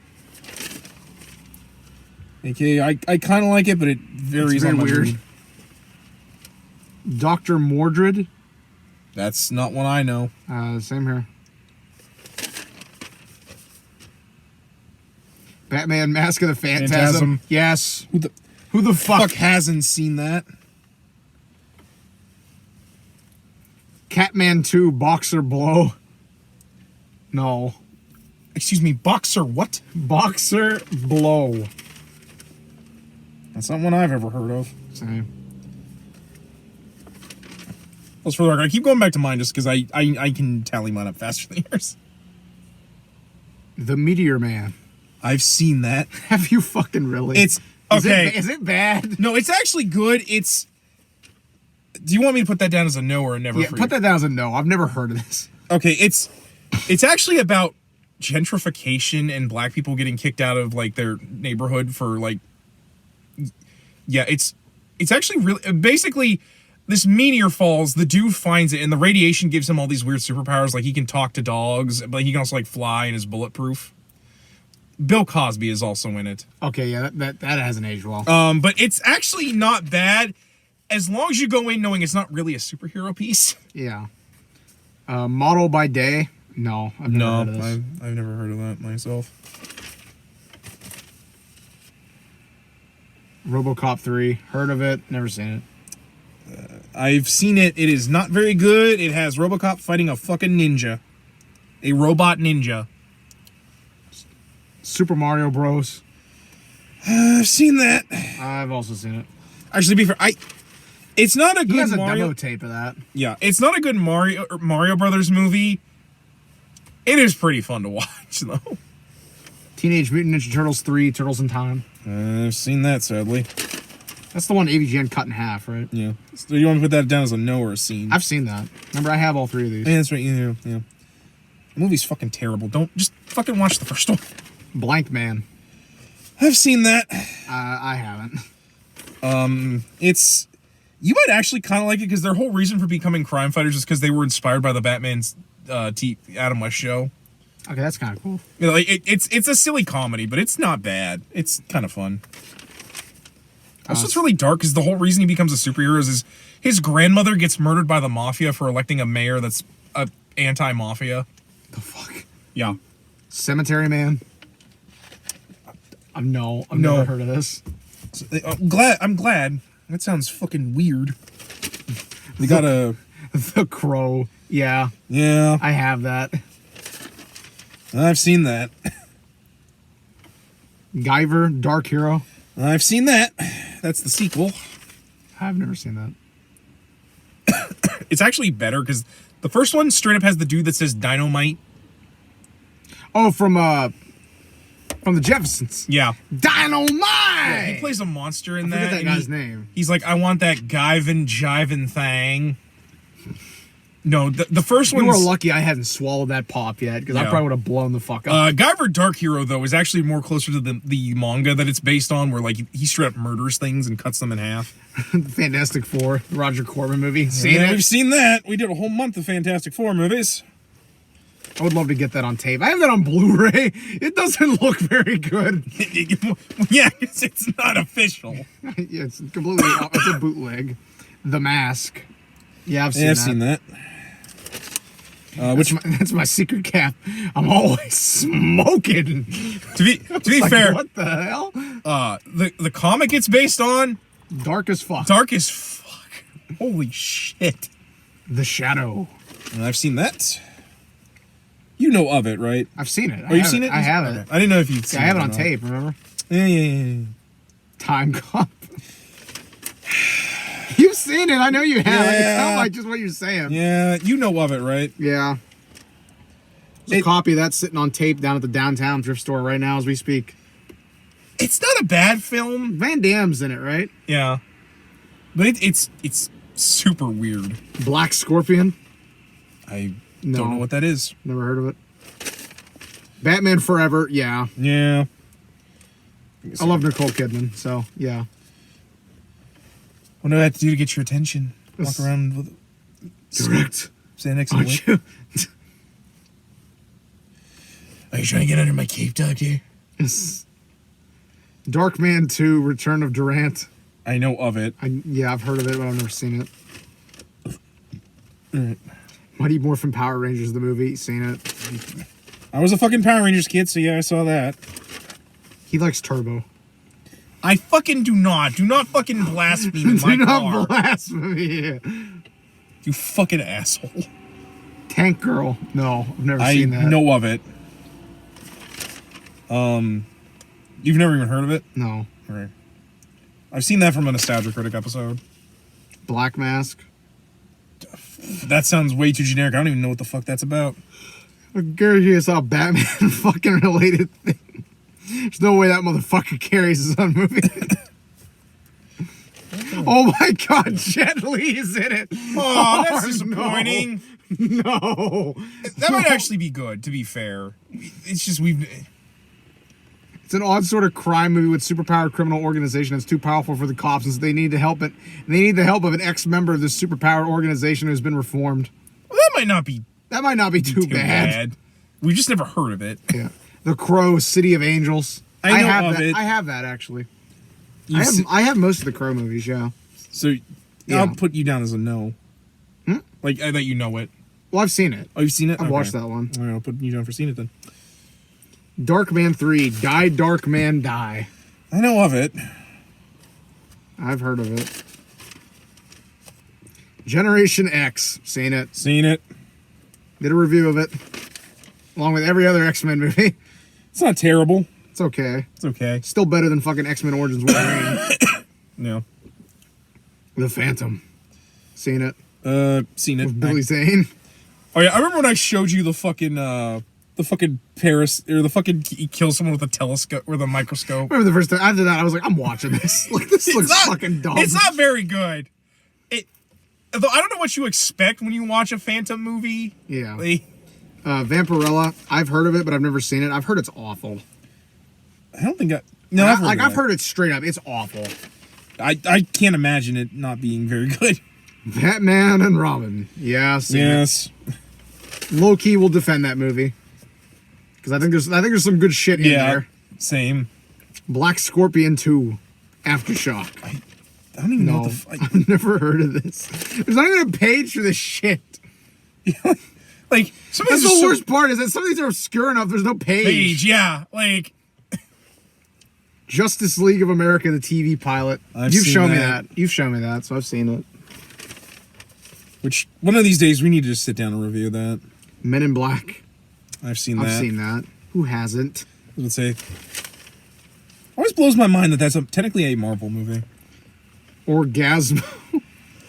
[SPEAKER 1] Okay, I kind of like it, but it varies.
[SPEAKER 2] It's very
[SPEAKER 1] on my
[SPEAKER 2] weird.
[SPEAKER 1] mood.
[SPEAKER 2] Dr. Mordred.
[SPEAKER 1] That's not one I know.
[SPEAKER 2] Same here. Batman Mask of the Phantasm. Yes. Who the fuck
[SPEAKER 1] hasn't seen that?
[SPEAKER 2] Catman 2 Boxer Blow. No.
[SPEAKER 1] Excuse me, Boxer what?
[SPEAKER 2] Boxer Blow.
[SPEAKER 1] That's not one I've ever heard of.
[SPEAKER 2] Same.
[SPEAKER 1] Well, for the record, I keep going back to mine just because I can tally mine up faster than yours.
[SPEAKER 2] The Meteor Man.
[SPEAKER 1] I've seen that.
[SPEAKER 2] Have you fucking really?
[SPEAKER 1] It's okay.
[SPEAKER 2] Is it bad?
[SPEAKER 1] No, it's actually good. It's. Do you want me to put that down as a no or a never?
[SPEAKER 2] Yeah, put that down as a no. I've never heard of this.
[SPEAKER 1] Okay, it's actually about gentrification and black people getting kicked out of like their neighborhood for like. Yeah, it's actually really basically this meteor falls. The dude finds it, and the radiation gives him all these weird superpowers. Like he can talk to dogs, but he can also like fly and is bulletproof. Bill Cosby is also in it.
[SPEAKER 2] Okay, yeah, that hasn't aged well.
[SPEAKER 1] But it's actually not bad, as long as you go in knowing it's not really a superhero piece.
[SPEAKER 2] Yeah. Model by Day. No, I've never heard of this.
[SPEAKER 1] I've never heard of that myself.
[SPEAKER 2] RoboCop 3. Heard of it. Never seen it.
[SPEAKER 1] I've seen it. It is not very good. It has RoboCop fighting a fucking ninja. A robot ninja.
[SPEAKER 2] Super Mario Bros.
[SPEAKER 1] I've seen that.
[SPEAKER 2] I've also seen it.
[SPEAKER 1] Actually, to be fair, it's not a good
[SPEAKER 2] He has a
[SPEAKER 1] Mario
[SPEAKER 2] demo tape of that.
[SPEAKER 1] Yeah, it's not a good Mario Brothers movie. It is pretty fun to watch, though.
[SPEAKER 2] Teenage Mutant Ninja Turtles 3, Turtles in Time.
[SPEAKER 1] I've seen that, sadly.
[SPEAKER 2] That's the one AVGN cut in half, right?
[SPEAKER 1] Yeah. So you want to put that down as a no or a scene?
[SPEAKER 2] I've seen that. Remember, I have all three of these.
[SPEAKER 1] Yeah, that's right. Yeah. The movie's fucking terrible. Don't just fucking watch the first one.
[SPEAKER 2] Blank Man.
[SPEAKER 1] I've seen that.
[SPEAKER 2] I haven't.
[SPEAKER 1] It's you might actually kind of like it because their whole reason for becoming crime fighters is because they were inspired by the Batman's Adam West show.
[SPEAKER 2] Okay, that's kind of cool.
[SPEAKER 1] You know, like it's a silly comedy, but it's not bad. It's kind of fun. Also, it's really dark because the whole reason he becomes a superhero is his grandmother gets murdered by the mafia for electing a mayor that's anti-mafia.
[SPEAKER 2] The fuck?
[SPEAKER 1] Yeah.
[SPEAKER 2] Cemetery Man. I've never heard of this.
[SPEAKER 1] I'm glad. That sounds fucking weird. They got a
[SPEAKER 2] The Crow. Yeah.
[SPEAKER 1] Yeah.
[SPEAKER 2] I have that.
[SPEAKER 1] I've seen that.
[SPEAKER 2] Guyver, Dark Hero.
[SPEAKER 1] I've seen that. That's the sequel.
[SPEAKER 2] I've never seen that.
[SPEAKER 1] It's actually better because the first one straight up has the dude that says dynamite.
[SPEAKER 2] Oh, from the Jeffersons.
[SPEAKER 1] Yeah.
[SPEAKER 2] Dynamite!
[SPEAKER 1] Yeah, he plays a monster in
[SPEAKER 2] I forget
[SPEAKER 1] that.
[SPEAKER 2] that guy's name.
[SPEAKER 1] He's like, I want that Guyvin Jivin thing. No, the first
[SPEAKER 2] You
[SPEAKER 1] one's...
[SPEAKER 2] were lucky I hadn't swallowed that pop yet, because I
[SPEAKER 1] Yeah.
[SPEAKER 2] probably would have blown the fuck up.
[SPEAKER 1] Guyver Dark Hero, though, is actually more closer to the manga that it's based on, where, like, he straight up murders things and cuts them in half.
[SPEAKER 2] Fantastic Four, the Roger Corman movie. Seen
[SPEAKER 1] Yeah,
[SPEAKER 2] it?
[SPEAKER 1] we've seen that. We did a whole month of Fantastic Four movies.
[SPEAKER 2] I would love to get that on tape. I have that on Blu-ray. It doesn't look very good.
[SPEAKER 1] Yeah, it's not official.
[SPEAKER 2] Yeah, it's completely... It's a bootleg. The Mask. Yeah, I've seen that. That's my secret cap. I'm always smoking.
[SPEAKER 1] To be
[SPEAKER 2] Like,
[SPEAKER 1] fair,
[SPEAKER 2] what the hell?
[SPEAKER 1] the comic it's based on,
[SPEAKER 2] Dark as fuck.
[SPEAKER 1] dark as fuck. Holy shit.
[SPEAKER 2] The Shadow.
[SPEAKER 1] I've seen that. You know of it, right?
[SPEAKER 2] I've seen it.
[SPEAKER 1] Oh, you've seen it?
[SPEAKER 2] I have
[SPEAKER 1] Okay.
[SPEAKER 2] it.
[SPEAKER 1] I didn't know if you'd seen
[SPEAKER 2] I have it
[SPEAKER 1] or
[SPEAKER 2] on
[SPEAKER 1] not.
[SPEAKER 2] tape, remember?
[SPEAKER 1] Yeah.
[SPEAKER 2] Time Cop. You've seen it. I know you have. It's
[SPEAKER 1] Yeah.
[SPEAKER 2] not like just what you're saying.
[SPEAKER 1] Yeah, you know of it, right?
[SPEAKER 2] Yeah. There's a copy of that sitting on tape down at the downtown thrift store right now as we speak.
[SPEAKER 1] It's not a bad film.
[SPEAKER 2] Van Damme's in it, right?
[SPEAKER 1] Yeah. But it's super weird.
[SPEAKER 2] Black Scorpion.
[SPEAKER 1] I
[SPEAKER 2] No.
[SPEAKER 1] don't know what that is.
[SPEAKER 2] Never heard of it. Batman Forever. Yeah.
[SPEAKER 1] Yeah.
[SPEAKER 2] I love Nicole Kidman, so yeah.
[SPEAKER 1] What do I have to do to get your attention? Walk
[SPEAKER 2] This-
[SPEAKER 1] around with
[SPEAKER 2] Direct.
[SPEAKER 1] stand next to me.
[SPEAKER 2] Aren't you?
[SPEAKER 1] Are you trying to get under my cape, Doctor?
[SPEAKER 2] It's Darkman 2, Return of Durant.
[SPEAKER 1] I know of it.
[SPEAKER 2] Yeah, I've heard of it, but I've never seen it.
[SPEAKER 1] Alright.
[SPEAKER 2] Mighty Morphin Power Rangers, the movie. Seen it.
[SPEAKER 1] I was a fucking Power Rangers kid, so yeah, I saw that.
[SPEAKER 2] He likes Turbo.
[SPEAKER 1] I fucking do not. Do not fucking blaspheme in my
[SPEAKER 2] Do
[SPEAKER 1] car.
[SPEAKER 2] not blasphemy.
[SPEAKER 1] You fucking asshole.
[SPEAKER 2] Tank Girl. No, I've never
[SPEAKER 1] I
[SPEAKER 2] seen that.
[SPEAKER 1] know of it. You've never even heard of it?
[SPEAKER 2] No.
[SPEAKER 1] Right. I've seen that from a Nostalgia Critic episode.
[SPEAKER 2] Black Mask.
[SPEAKER 1] That sounds way too generic. I don't even know what the fuck that's about.
[SPEAKER 2] I guarantee you saw a Batman fucking related thing. There's no way that motherfucker carries his own movie. Oh my god, Jet Li is in it.
[SPEAKER 1] Oh, that's
[SPEAKER 2] no.
[SPEAKER 1] disappointing.
[SPEAKER 2] No.
[SPEAKER 1] That might actually be good, to be fair. It's just
[SPEAKER 2] It's an odd sort of crime movie with superpowered criminal organization that's too powerful for the cops, and so they need to help it. And they need the help of an ex-member of this superpowered organization who's been reformed.
[SPEAKER 1] Well, that might not be
[SPEAKER 2] That might not be too bad.
[SPEAKER 1] We've just never heard of it.
[SPEAKER 2] Yeah. The Crow, City of Angels.
[SPEAKER 1] I know
[SPEAKER 2] have
[SPEAKER 1] of
[SPEAKER 2] that.
[SPEAKER 1] it.
[SPEAKER 2] I have that actually.
[SPEAKER 1] You s-
[SPEAKER 2] I have most of the Crow movies. Yeah.
[SPEAKER 1] so
[SPEAKER 2] Yeah.
[SPEAKER 1] I'll put you down as a no. Like, I bet you know it.
[SPEAKER 2] Well, I've seen it.
[SPEAKER 1] Oh, you've seen it?
[SPEAKER 2] I've watched that one.
[SPEAKER 1] All right, I'll put you down for seeing it then.
[SPEAKER 2] Darkman 3. Die, Darkman, Die.
[SPEAKER 1] I know of it.
[SPEAKER 2] I've heard of it. Generation X. Seen it.
[SPEAKER 1] Seen it.
[SPEAKER 2] Did a review of it. Along with every other X-Men movie.
[SPEAKER 1] It's not terrible.
[SPEAKER 2] It's okay.
[SPEAKER 1] It's okay.
[SPEAKER 2] Still better than fucking X-Men Origins Wolverine.
[SPEAKER 1] No.
[SPEAKER 2] The Phantom. Seen it.
[SPEAKER 1] Seen it.
[SPEAKER 2] With Billy Zane.
[SPEAKER 1] Oh yeah, I remember when I showed you the fucking Paris, or the fucking he kills someone with a telescope or the microscope.
[SPEAKER 2] Remember the first time after that I was like, I'm watching this. Like this looks fucking dumb.
[SPEAKER 1] It's not very good. Though I don't know what you expect when you watch a Phantom movie.
[SPEAKER 2] Yeah.
[SPEAKER 1] Like,
[SPEAKER 2] Vampirella. I've heard of it, but I've never seen it. I've heard it's awful.
[SPEAKER 1] I don't think I've heard
[SPEAKER 2] I've heard it straight up. It's awful.
[SPEAKER 1] I can't imagine it not being very good.
[SPEAKER 2] Batman and Robin. Yeah, seen
[SPEAKER 1] Yes.
[SPEAKER 2] it. Low key will defend that movie. Because I think there's some good shit in
[SPEAKER 1] Yeah.
[SPEAKER 2] there.
[SPEAKER 1] Same.
[SPEAKER 2] Black Scorpion 2. Aftershock.
[SPEAKER 1] I don't even know
[SPEAKER 2] No,
[SPEAKER 1] what the
[SPEAKER 2] I've never heard of this. There's not even a page for this shit.
[SPEAKER 1] like some of
[SPEAKER 2] That's
[SPEAKER 1] these
[SPEAKER 2] the
[SPEAKER 1] are
[SPEAKER 2] worst part is that some of these are obscure enough. There's no page.
[SPEAKER 1] yeah. Like
[SPEAKER 2] Justice League of America, the TV pilot.
[SPEAKER 1] I've
[SPEAKER 2] You've
[SPEAKER 1] seen
[SPEAKER 2] shown me
[SPEAKER 1] that.
[SPEAKER 2] that. You've shown me that, so I've seen it.
[SPEAKER 1] which one of these days we need to just sit down and review that.
[SPEAKER 2] Men in Black.
[SPEAKER 1] I've seen that.
[SPEAKER 2] I've seen that. Who hasn't?
[SPEAKER 1] I would say. Always blows my mind that that's technically a Marvel movie.
[SPEAKER 2] Orgasmo.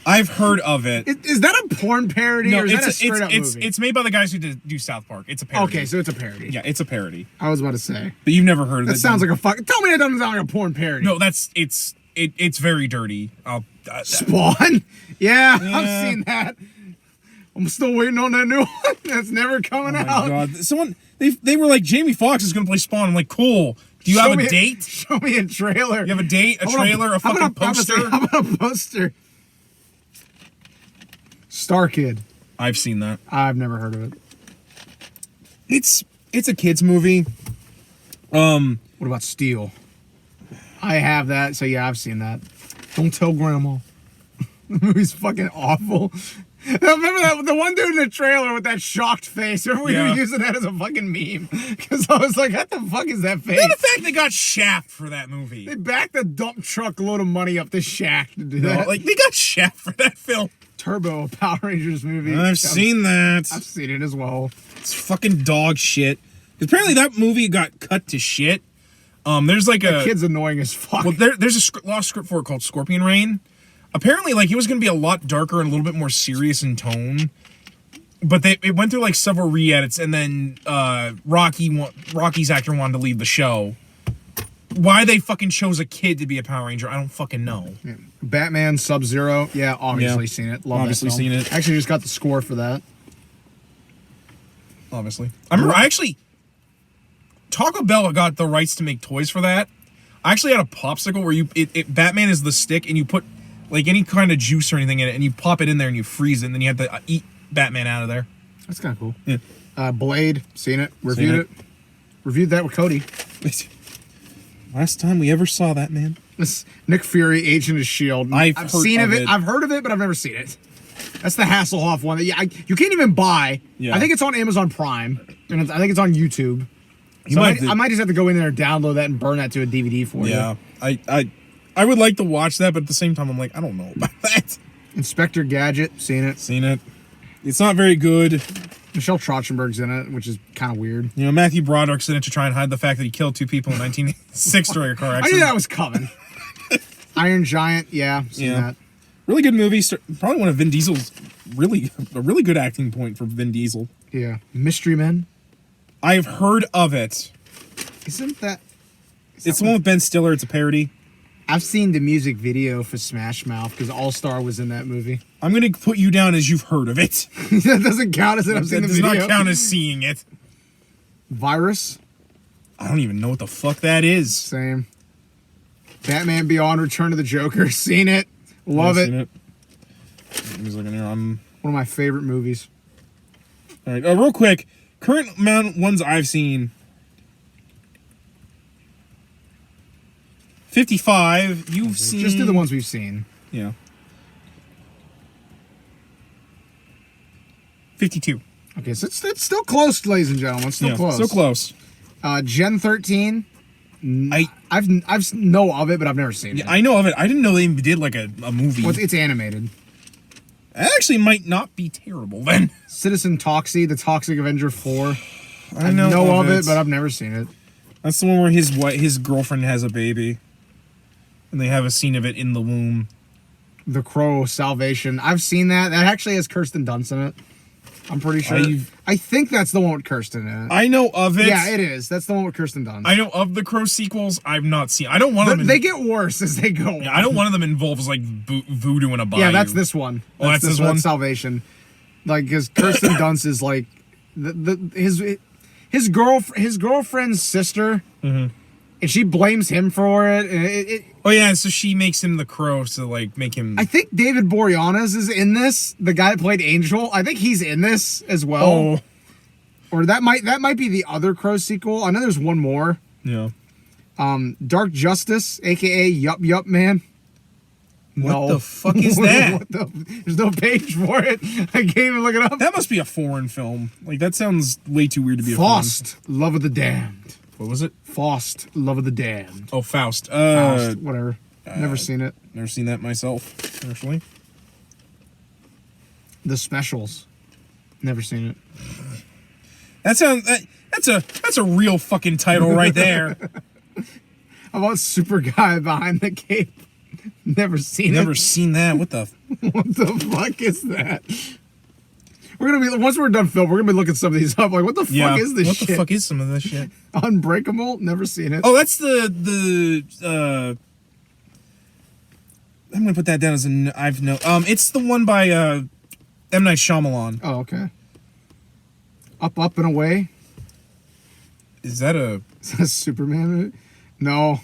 [SPEAKER 1] I've heard of it.
[SPEAKER 2] Is that a porn parody or is that a straight up
[SPEAKER 1] it's
[SPEAKER 2] movie?
[SPEAKER 1] it's made by the guys who do South Park. It's a parody.
[SPEAKER 2] Okay, so it's a parody.
[SPEAKER 1] Yeah, it's a parody.
[SPEAKER 2] I was about to say.
[SPEAKER 1] But you've never heard of it.
[SPEAKER 2] That sounds like a fuck. Tell me that doesn't sound like a porn parody.
[SPEAKER 1] No, it's very dirty.
[SPEAKER 2] Spawn? Yeah,
[SPEAKER 1] Yeah.
[SPEAKER 2] I've seen that. I'm still waiting on that new one. That's never coming
[SPEAKER 1] Oh my
[SPEAKER 2] out.
[SPEAKER 1] god! Someone they were like, Jamie Foxx is gonna play Spawn. I'm like, cool. Do you have a date?
[SPEAKER 2] Show me a trailer.
[SPEAKER 1] You have a date, a trailer, a fucking poster?
[SPEAKER 2] How about a poster? Star Kid.
[SPEAKER 1] I've seen that.
[SPEAKER 2] I've never heard of it.
[SPEAKER 1] It's a kids movie.
[SPEAKER 2] What about Steel? I have that, so yeah, I've seen that. Don't tell Grandma. The movie's fucking awful. Remember that the one dude in the trailer with that shocked face? Remember we were using that as a fucking meme? Because I was like, what the fuck is that face?
[SPEAKER 1] And the fact they got Shaft for that movie.
[SPEAKER 2] They backed a dump truck load of money up the shack to do that.
[SPEAKER 1] Like, they got Shaft for that film.
[SPEAKER 2] Turbo, a Power Rangers movie.
[SPEAKER 1] I've seen that.
[SPEAKER 2] I've seen it as well.
[SPEAKER 1] It's fucking dog shit. Apparently that movie got cut to shit. There's like
[SPEAKER 2] The kid's annoying as fuck.
[SPEAKER 1] Well, there's a lost script for it called Scorpion Rain. Apparently, like, it was going to be a lot darker and a little bit more serious in tone. But it went through, like, several re-edits, and then Rocky's actor wanted to leave the show. Why they fucking chose a kid to be a Power Ranger, I don't fucking know.
[SPEAKER 2] Yeah. Batman, Sub-Zero. Yeah, obviously seen it. Love
[SPEAKER 1] obviously
[SPEAKER 2] that film.
[SPEAKER 1] seen it.
[SPEAKER 2] Actually just got the score for that.
[SPEAKER 1] Obviously. I remember, Taco Bell got the rights to make toys for that. I actually had a popsicle where Batman is the stick, and you put like any kind of juice or anything in it, and you pop it in there and you freeze it, and then you have to eat Batman out of there.
[SPEAKER 2] That's kind of cool.
[SPEAKER 1] Yeah.
[SPEAKER 2] Blade, seen it, reviewed it. Reviewed that with Cody.
[SPEAKER 1] Last time we ever saw that, man.
[SPEAKER 2] This Nick Fury, Agent of S.H.I.E.L.D. I've seen of it. I've heard of it, but I've never seen it. That's the Hasselhoff one that you can't even buy. Yeah. I think it's on Amazon Prime, and I think it's on YouTube. So I might just have to go in there and download that and burn that to a DVD for you.
[SPEAKER 1] Yeah, I would like to watch that, but at the same time, I'm like, I don't know about that.
[SPEAKER 2] Inspector Gadget, seen it.
[SPEAKER 1] Seen it. It's not very good.
[SPEAKER 2] Michelle Trachtenberg's in it, which is kind of weird.
[SPEAKER 1] You know, Matthew Broderick's in it to try and hide the fact that he killed 2 people in 1906 during a car accident.
[SPEAKER 2] I knew that was coming. Iron Giant, yeah, seen that.
[SPEAKER 1] Really good movie. Probably one of Vin Diesel's a really good acting point for Vin Diesel.
[SPEAKER 2] Yeah. Mystery Men.
[SPEAKER 1] I've heard of it.
[SPEAKER 2] Isn't that...
[SPEAKER 1] It's the one with Ben Stiller. It's a parody.
[SPEAKER 2] I've seen the music video for Smash Mouth because All Star was in that movie.
[SPEAKER 1] I'm going to put you down as you've heard of it.
[SPEAKER 2] That doesn't count as I've seen the video.
[SPEAKER 1] That does not count as seeing it.
[SPEAKER 2] Virus.
[SPEAKER 1] I don't even know what the fuck that is.
[SPEAKER 2] Same. Batman Beyond: Return of the Joker. Seen it. Love it.
[SPEAKER 1] Seen it. He's looking here.
[SPEAKER 2] One of my favorite movies.
[SPEAKER 1] All right. Real quick. Current amount ones I've seen. 55. You've seen.
[SPEAKER 2] Just do the ones we've seen.
[SPEAKER 1] Yeah. 52.
[SPEAKER 2] Okay, so it's still close, ladies and gentlemen. Still close.
[SPEAKER 1] Still close.
[SPEAKER 2] Gen 13. I've know of it, but I've never seen it.
[SPEAKER 1] I know of it. I didn't know they even did like a movie.
[SPEAKER 2] Well, it's animated.
[SPEAKER 1] It actually might not be terrible then.
[SPEAKER 2] Citizen Toxie, the Toxic Avenger 4.
[SPEAKER 1] I know
[SPEAKER 2] of it, but I've never seen it.
[SPEAKER 1] That's the one where his girlfriend has a baby. And they have a scene of it in the womb.
[SPEAKER 2] The Crow, Salvation. I've seen that. That actually has Kirsten Dunst in it. I'm pretty sure. I think that's the one with Kirsten in it.
[SPEAKER 1] I know of it.
[SPEAKER 2] Yeah, it is. That's the one with Kirsten Dunst.
[SPEAKER 1] I know of the Crow sequels. I've not seen. I don't want them.
[SPEAKER 2] They get worse as they go.
[SPEAKER 1] Yeah, I don't want them involves like voodoo in a bayou.
[SPEAKER 2] Yeah, that's this one.
[SPEAKER 1] That's this one.
[SPEAKER 2] That's Salvation. Like, because Kirsten Dunst is like his girlfriend's sister, and she blames him for it.
[SPEAKER 1] Oh yeah, so she makes him the Crow to like make him.
[SPEAKER 2] I think David Boreanaz is in this. The guy that played Angel. I think he's in this as well.
[SPEAKER 1] Oh.
[SPEAKER 2] Or that might be the other Crow sequel. I know there's one more.
[SPEAKER 1] Yeah.
[SPEAKER 2] Dark Justice, aka Yup Man.
[SPEAKER 1] What the fuck is that?
[SPEAKER 2] There's no page for it. I can't even look it up.
[SPEAKER 1] That must be a foreign film. Like, that sounds way too weird to be
[SPEAKER 2] Faust, Love of the Damned.
[SPEAKER 1] What was it?
[SPEAKER 2] Faust, Love of the Damned.
[SPEAKER 1] Oh, Faust.
[SPEAKER 2] Faust, whatever. Never seen it.
[SPEAKER 1] Never seen that myself, actually.
[SPEAKER 2] The Specials. Never seen it.
[SPEAKER 1] That's a real fucking title right there.
[SPEAKER 2] How about Super Guy Behind the Cape? Never seen it.
[SPEAKER 1] Never seen that. What the?
[SPEAKER 2] What the fuck is that? We're gonna be once we're done film. We're gonna be looking some of these up. Like, what the fuck is this shit?
[SPEAKER 1] What the fuck is some of this shit?
[SPEAKER 2] Unbreakable. Never seen it.
[SPEAKER 1] Oh, that's the. I'm gonna put that down as an I've no. It's the one by M. Night Shyamalan.
[SPEAKER 2] Oh, okay. Up, Up, and Away.
[SPEAKER 1] Is that a...
[SPEAKER 2] Is that a Superman movie? No.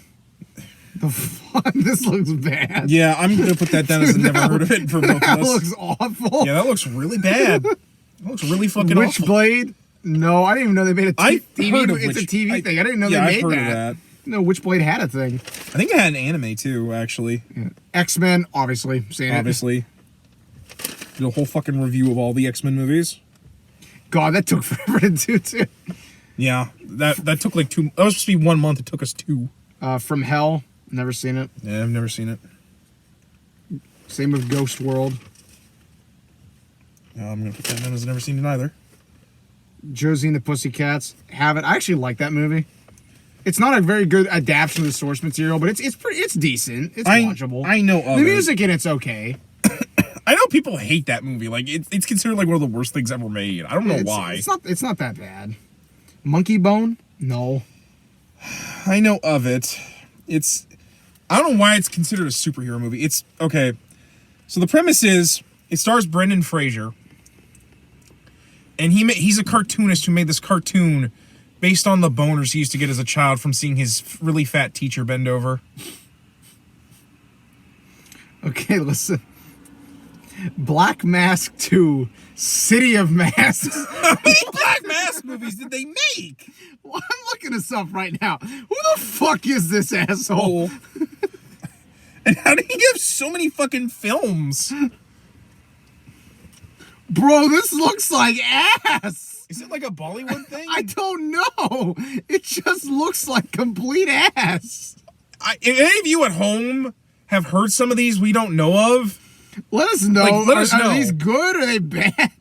[SPEAKER 2] The fuck? This looks bad.
[SPEAKER 1] Yeah, I'm going to put that down as a never heard of it for both of
[SPEAKER 2] That
[SPEAKER 1] us.
[SPEAKER 2] looks awful.
[SPEAKER 1] Yeah, that looks really bad. That looks really fucking awful.
[SPEAKER 2] Witchblade? No, I didn't even know they made a TV.
[SPEAKER 1] heard of
[SPEAKER 2] It's a
[SPEAKER 1] Witch-
[SPEAKER 2] TV thing. I didn't know they
[SPEAKER 1] I've
[SPEAKER 2] made
[SPEAKER 1] heard
[SPEAKER 2] that.
[SPEAKER 1] of that.
[SPEAKER 2] No, Witchblade had a thing.
[SPEAKER 1] I think it had an anime too, actually.
[SPEAKER 2] Yeah. X-Men, obviously. Seen it.
[SPEAKER 1] Obviously. Did a whole fucking review of all the X-Men movies.
[SPEAKER 2] God, that took forever to do, too.
[SPEAKER 1] Yeah, that took like 2... That was supposed to be 1 month. It took us 2.
[SPEAKER 2] From Hell, never seen it.
[SPEAKER 1] Yeah, I've never seen it.
[SPEAKER 2] Same with Ghost World.
[SPEAKER 1] I'm going to put that down as I've never seen it either.
[SPEAKER 2] Josie and the Pussycats, haven't. I actually like that movie. It's not a very good adaptation of the source material, but it's decent. It's watchable.
[SPEAKER 1] I know of
[SPEAKER 2] the
[SPEAKER 1] it.
[SPEAKER 2] music in it's okay.
[SPEAKER 1] I know people hate that movie. Like it's considered like one of the worst things ever made. I don't know why.
[SPEAKER 2] It's not that bad. Monkey Bone? No.
[SPEAKER 1] I know of it. I don't know why it's considered a superhero movie. It's okay. So the premise is it stars Brendan Fraser, and he's a cartoonist who made this cartoon based on the boners he used to get as a child from seeing his really fat teacher bend over.
[SPEAKER 2] Okay, listen. Black Mask 2, City of Masks.
[SPEAKER 1] How many Black Mask movies did they make?
[SPEAKER 2] Well, I'm looking this up right now. Who the fuck is this asshole?
[SPEAKER 1] And how did he have so many fucking films?
[SPEAKER 2] Bro, this looks like ass.
[SPEAKER 1] Is it like a Bollywood thing?
[SPEAKER 2] I don't know. It just looks like complete ass.
[SPEAKER 1] If any of you at home have heard some of these we don't know of,
[SPEAKER 2] let us know.
[SPEAKER 1] Like, let us know.
[SPEAKER 2] Are these good or are they bad?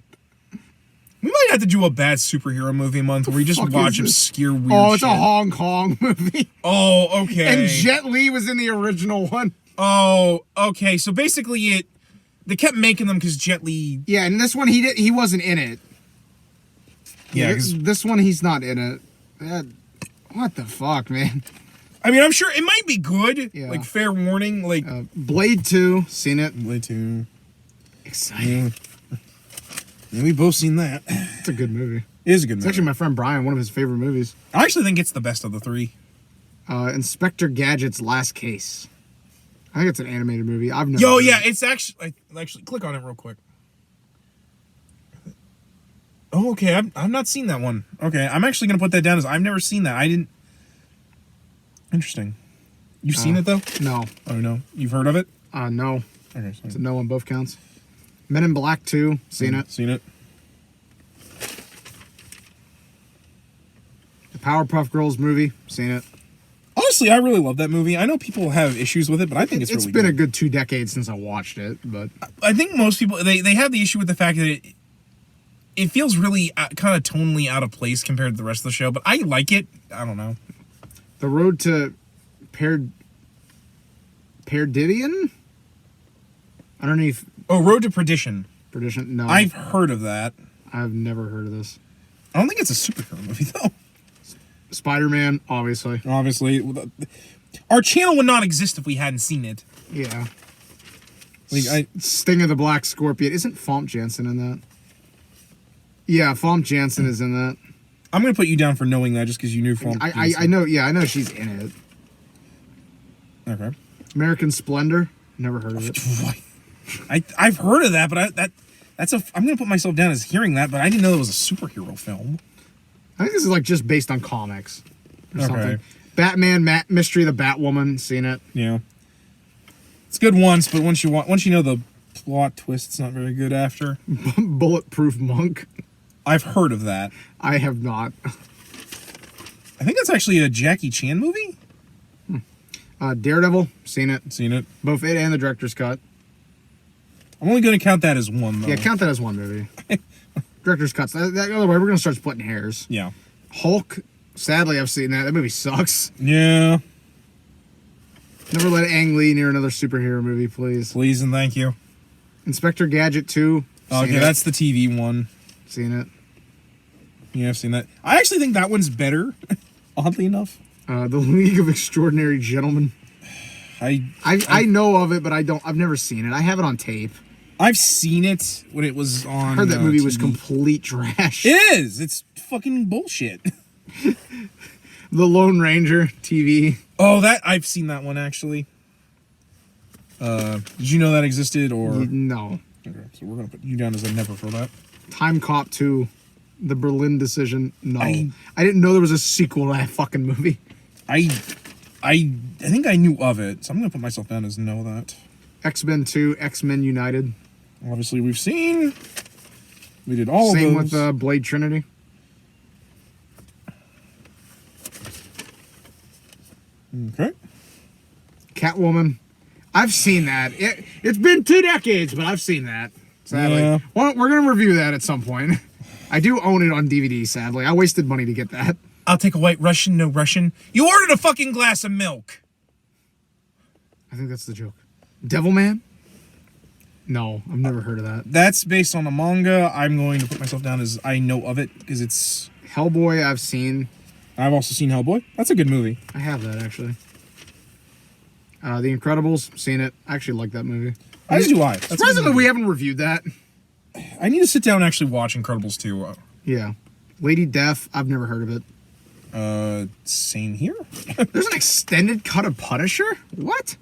[SPEAKER 1] we might have to do a bad superhero movie month where we just watch obscure weird shit.
[SPEAKER 2] Oh, it's a Hong Kong movie.
[SPEAKER 1] Oh, okay.
[SPEAKER 2] And Jet Li was in the original one.
[SPEAKER 1] Oh, okay. So basically they kept making them because Jet Li...
[SPEAKER 2] Yeah, and this one he wasn't in it.
[SPEAKER 1] Yeah,
[SPEAKER 2] this one he's not in it. What the fuck, man?
[SPEAKER 1] I mean, I'm sure it might be good.
[SPEAKER 2] Yeah.
[SPEAKER 1] Like, fair warning. Like,
[SPEAKER 2] Blade 2, seen it.
[SPEAKER 1] Blade 2.
[SPEAKER 2] Exciting.
[SPEAKER 1] Yeah, we both seen that.
[SPEAKER 2] It's a good movie.
[SPEAKER 1] It is a good movie.
[SPEAKER 2] It's actually my friend Brian, one of his favorite movies.
[SPEAKER 1] I actually think it's the best of the 3.
[SPEAKER 2] Inspector Gadget's Last Case. I think it's an animated movie. I've never.
[SPEAKER 1] Yo, yeah, it's actually click on it real quick. Oh, okay. I've not seen that one. Okay, I'm actually gonna put that down as I've never seen that. I didn't. Interesting. You've seen it though?
[SPEAKER 2] No.
[SPEAKER 1] Oh no, you've heard of it?
[SPEAKER 2] No.
[SPEAKER 1] Okay,
[SPEAKER 2] It's a no on both counts. Men in Black 2, seen it.
[SPEAKER 1] Seen it.
[SPEAKER 2] The Powerpuff Girls movie, seen it.
[SPEAKER 1] Honestly, I really love that movie. I know people have issues with it, but I think it's really
[SPEAKER 2] been
[SPEAKER 1] good.
[SPEAKER 2] a good 2 decades since I watched it, but
[SPEAKER 1] I think most people they have the issue with the fact that it feels really kind of tonally out of place compared to the rest of the show. But I like it. I don't know.
[SPEAKER 2] The Road to Perdition? I don't know if
[SPEAKER 1] Road to Perdition.
[SPEAKER 2] Perdition. No,
[SPEAKER 1] I've heard of that.
[SPEAKER 2] I've never heard of this.
[SPEAKER 1] I don't think it's a superhero movie though.
[SPEAKER 2] Spider-Man, obviously.
[SPEAKER 1] Obviously, our channel would not exist if we hadn't seen it.
[SPEAKER 2] Yeah.
[SPEAKER 1] Like
[SPEAKER 2] Sting of the Black Scorpion. Isn't Famke Janssen in that? Yeah, Famke Janssen is in that.
[SPEAKER 1] I'm gonna put you down for knowing that just because you knew Famke.
[SPEAKER 2] I know. Yeah, I know she's in it.
[SPEAKER 1] Okay.
[SPEAKER 2] American Splendor. Never heard of it.
[SPEAKER 1] I've heard of that, but I'm gonna put myself down as hearing that, but I didn't know it was a superhero film.
[SPEAKER 2] I think this is like just based on comics or
[SPEAKER 1] Okay.
[SPEAKER 2] something. Batman, Mystery of the Batwoman. Seen it.
[SPEAKER 1] Yeah. It's good once, but once you know the plot twist, it's not very good after.
[SPEAKER 2] Bulletproof Monk.
[SPEAKER 1] I've heard of that.
[SPEAKER 2] I have not.
[SPEAKER 1] I think that's actually a Jackie Chan movie.
[SPEAKER 2] Daredevil. Seen it.
[SPEAKER 1] Seen it.
[SPEAKER 2] Both it and the director's cut.
[SPEAKER 1] I'm only going to count that as one, though.
[SPEAKER 2] Yeah, count that as one movie. Director's cuts. That other way, we're gonna start splitting hairs.
[SPEAKER 1] Yeah.
[SPEAKER 2] Hulk. Sadly, I've seen that. That movie sucks.
[SPEAKER 1] Yeah.
[SPEAKER 2] Never let Ang Lee near another superhero movie, please.
[SPEAKER 1] Please and thank you.
[SPEAKER 2] Inspector Gadget 2.
[SPEAKER 1] Okay, that's the TV one.
[SPEAKER 2] Seen it.
[SPEAKER 1] Yeah, I've seen that. I actually think that one's better, oddly enough.
[SPEAKER 2] The League of Extraordinary Gentlemen. I know of it, but I've never seen it. I have it on tape.
[SPEAKER 1] I've seen it when it was on.
[SPEAKER 2] I heard that movie was
[SPEAKER 1] TV.
[SPEAKER 2] complete trash.
[SPEAKER 1] It is. It's fucking bullshit.
[SPEAKER 2] The Lone Ranger TV.
[SPEAKER 1] Oh, that I've seen that one actually. Did you know that existed or?
[SPEAKER 2] No.
[SPEAKER 1] Okay, so we're gonna put you down as a never for that.
[SPEAKER 2] Time Cop 2. The Berlin Decision. No.
[SPEAKER 1] I
[SPEAKER 2] didn't know there was a sequel to that fucking movie.
[SPEAKER 1] I think I knew of it, so I'm gonna put myself down as know that.
[SPEAKER 2] X-Men 2. X-Men United.
[SPEAKER 1] Obviously, we've seen. We did all
[SPEAKER 2] Same
[SPEAKER 1] of those.
[SPEAKER 2] with Blade Trinity.
[SPEAKER 1] Okay.
[SPEAKER 2] Catwoman. I've seen that. It's been 2 decades, but I've seen that. Sadly.
[SPEAKER 1] Yeah.
[SPEAKER 2] Well, we're going to review that at some point. I do own it on DVD, sadly. I wasted money to get that.
[SPEAKER 1] I'll take a white Russian, no Russian. You ordered a fucking glass of milk.
[SPEAKER 2] I think that's the joke. Devilman? No, I've never heard of that.
[SPEAKER 1] That's based on a manga. I'm going to put myself down as I know of it because it's.
[SPEAKER 2] Hellboy, I've seen.
[SPEAKER 1] I've also seen Hellboy. That's a good movie.
[SPEAKER 2] I have that, actually. The Incredibles, seen it. I actually like that movie.
[SPEAKER 1] As do I. That's a good
[SPEAKER 2] Surprisingly,
[SPEAKER 1] movie.
[SPEAKER 2] we haven't reviewed that.
[SPEAKER 1] I need to sit down and actually watch Incredibles 2.
[SPEAKER 2] Yeah. Lady Death, I've never heard of it.
[SPEAKER 1] Same here.
[SPEAKER 2] There's an extended cut of Punisher? What?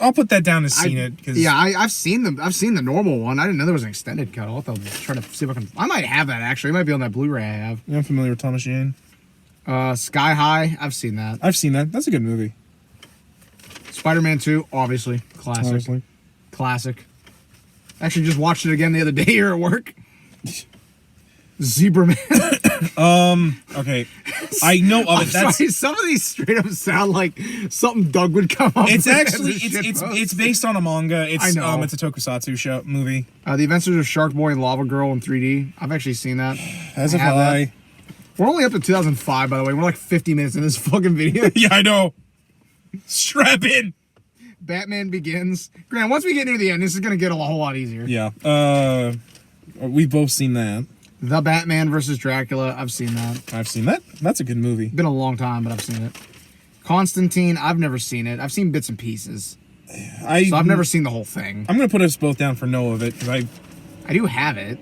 [SPEAKER 1] I'll put that down as seen it because
[SPEAKER 2] Yeah, I've seen the normal one. I didn't know there was an extended cut. I'll have to try to see if I can. I might have that actually. It might be on that Blu-ray I have.
[SPEAKER 1] I'm familiar with Thomas Jane.
[SPEAKER 2] Sky High, I've seen that.
[SPEAKER 1] I've seen that. That's a good movie.
[SPEAKER 2] Spider-Man 2, obviously, classic.
[SPEAKER 1] Honestly.
[SPEAKER 2] Classic. Actually, just watched it again the other day here at work. Zebra Man.
[SPEAKER 1] Okay. I know of it. That's
[SPEAKER 2] Sorry, some of these straight up sound like something Doug would come up
[SPEAKER 1] it's
[SPEAKER 2] with.
[SPEAKER 1] actually
[SPEAKER 2] as a shitpost.
[SPEAKER 1] it's based on a manga. It's
[SPEAKER 2] I know.
[SPEAKER 1] It's a tokusatsu show movie.
[SPEAKER 2] The Adventures of Shark Boy and Lava Girl in 3D. I've actually seen that.
[SPEAKER 1] As if
[SPEAKER 2] have that.
[SPEAKER 1] I.
[SPEAKER 2] We're only up to 2005, by the way. We're like 50 minutes in this fucking video.
[SPEAKER 1] Yeah, I know. Strap in.
[SPEAKER 2] Batman Begins. Grant, once we get near the end, this is going to get a whole lot easier.
[SPEAKER 1] Yeah. We've both seen that.
[SPEAKER 2] The Batman versus Dracula. I've seen that.
[SPEAKER 1] I've seen that. That's a good movie.
[SPEAKER 2] Been a long time, but I've seen it. Constantine. I've never seen it. I've seen bits and pieces. So I've never seen the whole thing.
[SPEAKER 1] I'm gonna put us both down for no of it because
[SPEAKER 2] I do have it.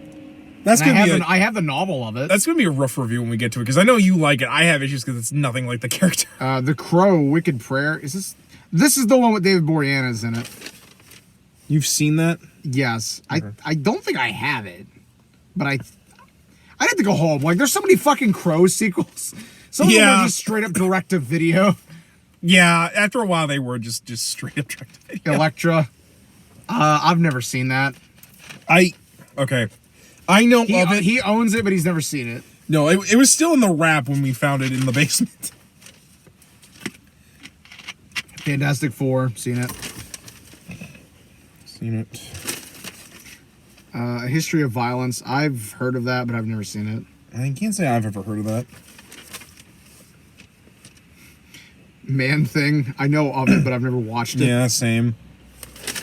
[SPEAKER 1] That's
[SPEAKER 2] And
[SPEAKER 1] gonna be.
[SPEAKER 2] I have the novel of it.
[SPEAKER 1] That's gonna be a rough review when we get to it because I know you like it. I have issues because it's nothing like the character.
[SPEAKER 2] The Crow, Wicked Prayer. Is this? This is the one with David Boreanaz in it.
[SPEAKER 1] You've seen that?
[SPEAKER 2] Yes. I don't think I have it, but I had to go home. Like, there's so many fucking Crow sequels. Some of them
[SPEAKER 1] Yeah.
[SPEAKER 2] are just straight up direct to video.
[SPEAKER 1] Yeah. After a while, they were just straight up direct to video.
[SPEAKER 2] Elektra. I've never seen that.
[SPEAKER 1] Okay. I know of it.
[SPEAKER 2] He owns it, but he's never seen it.
[SPEAKER 1] No, it was still in the wrap when we found it in the basement.
[SPEAKER 2] Fantastic Four, seen it.
[SPEAKER 1] Seen it.
[SPEAKER 2] A History of Violence. I've heard of that, but I've never seen it.
[SPEAKER 1] I can't say I've ever heard of that.
[SPEAKER 2] Man Thing. I know of it, but I've never watched it.
[SPEAKER 1] Yeah, same.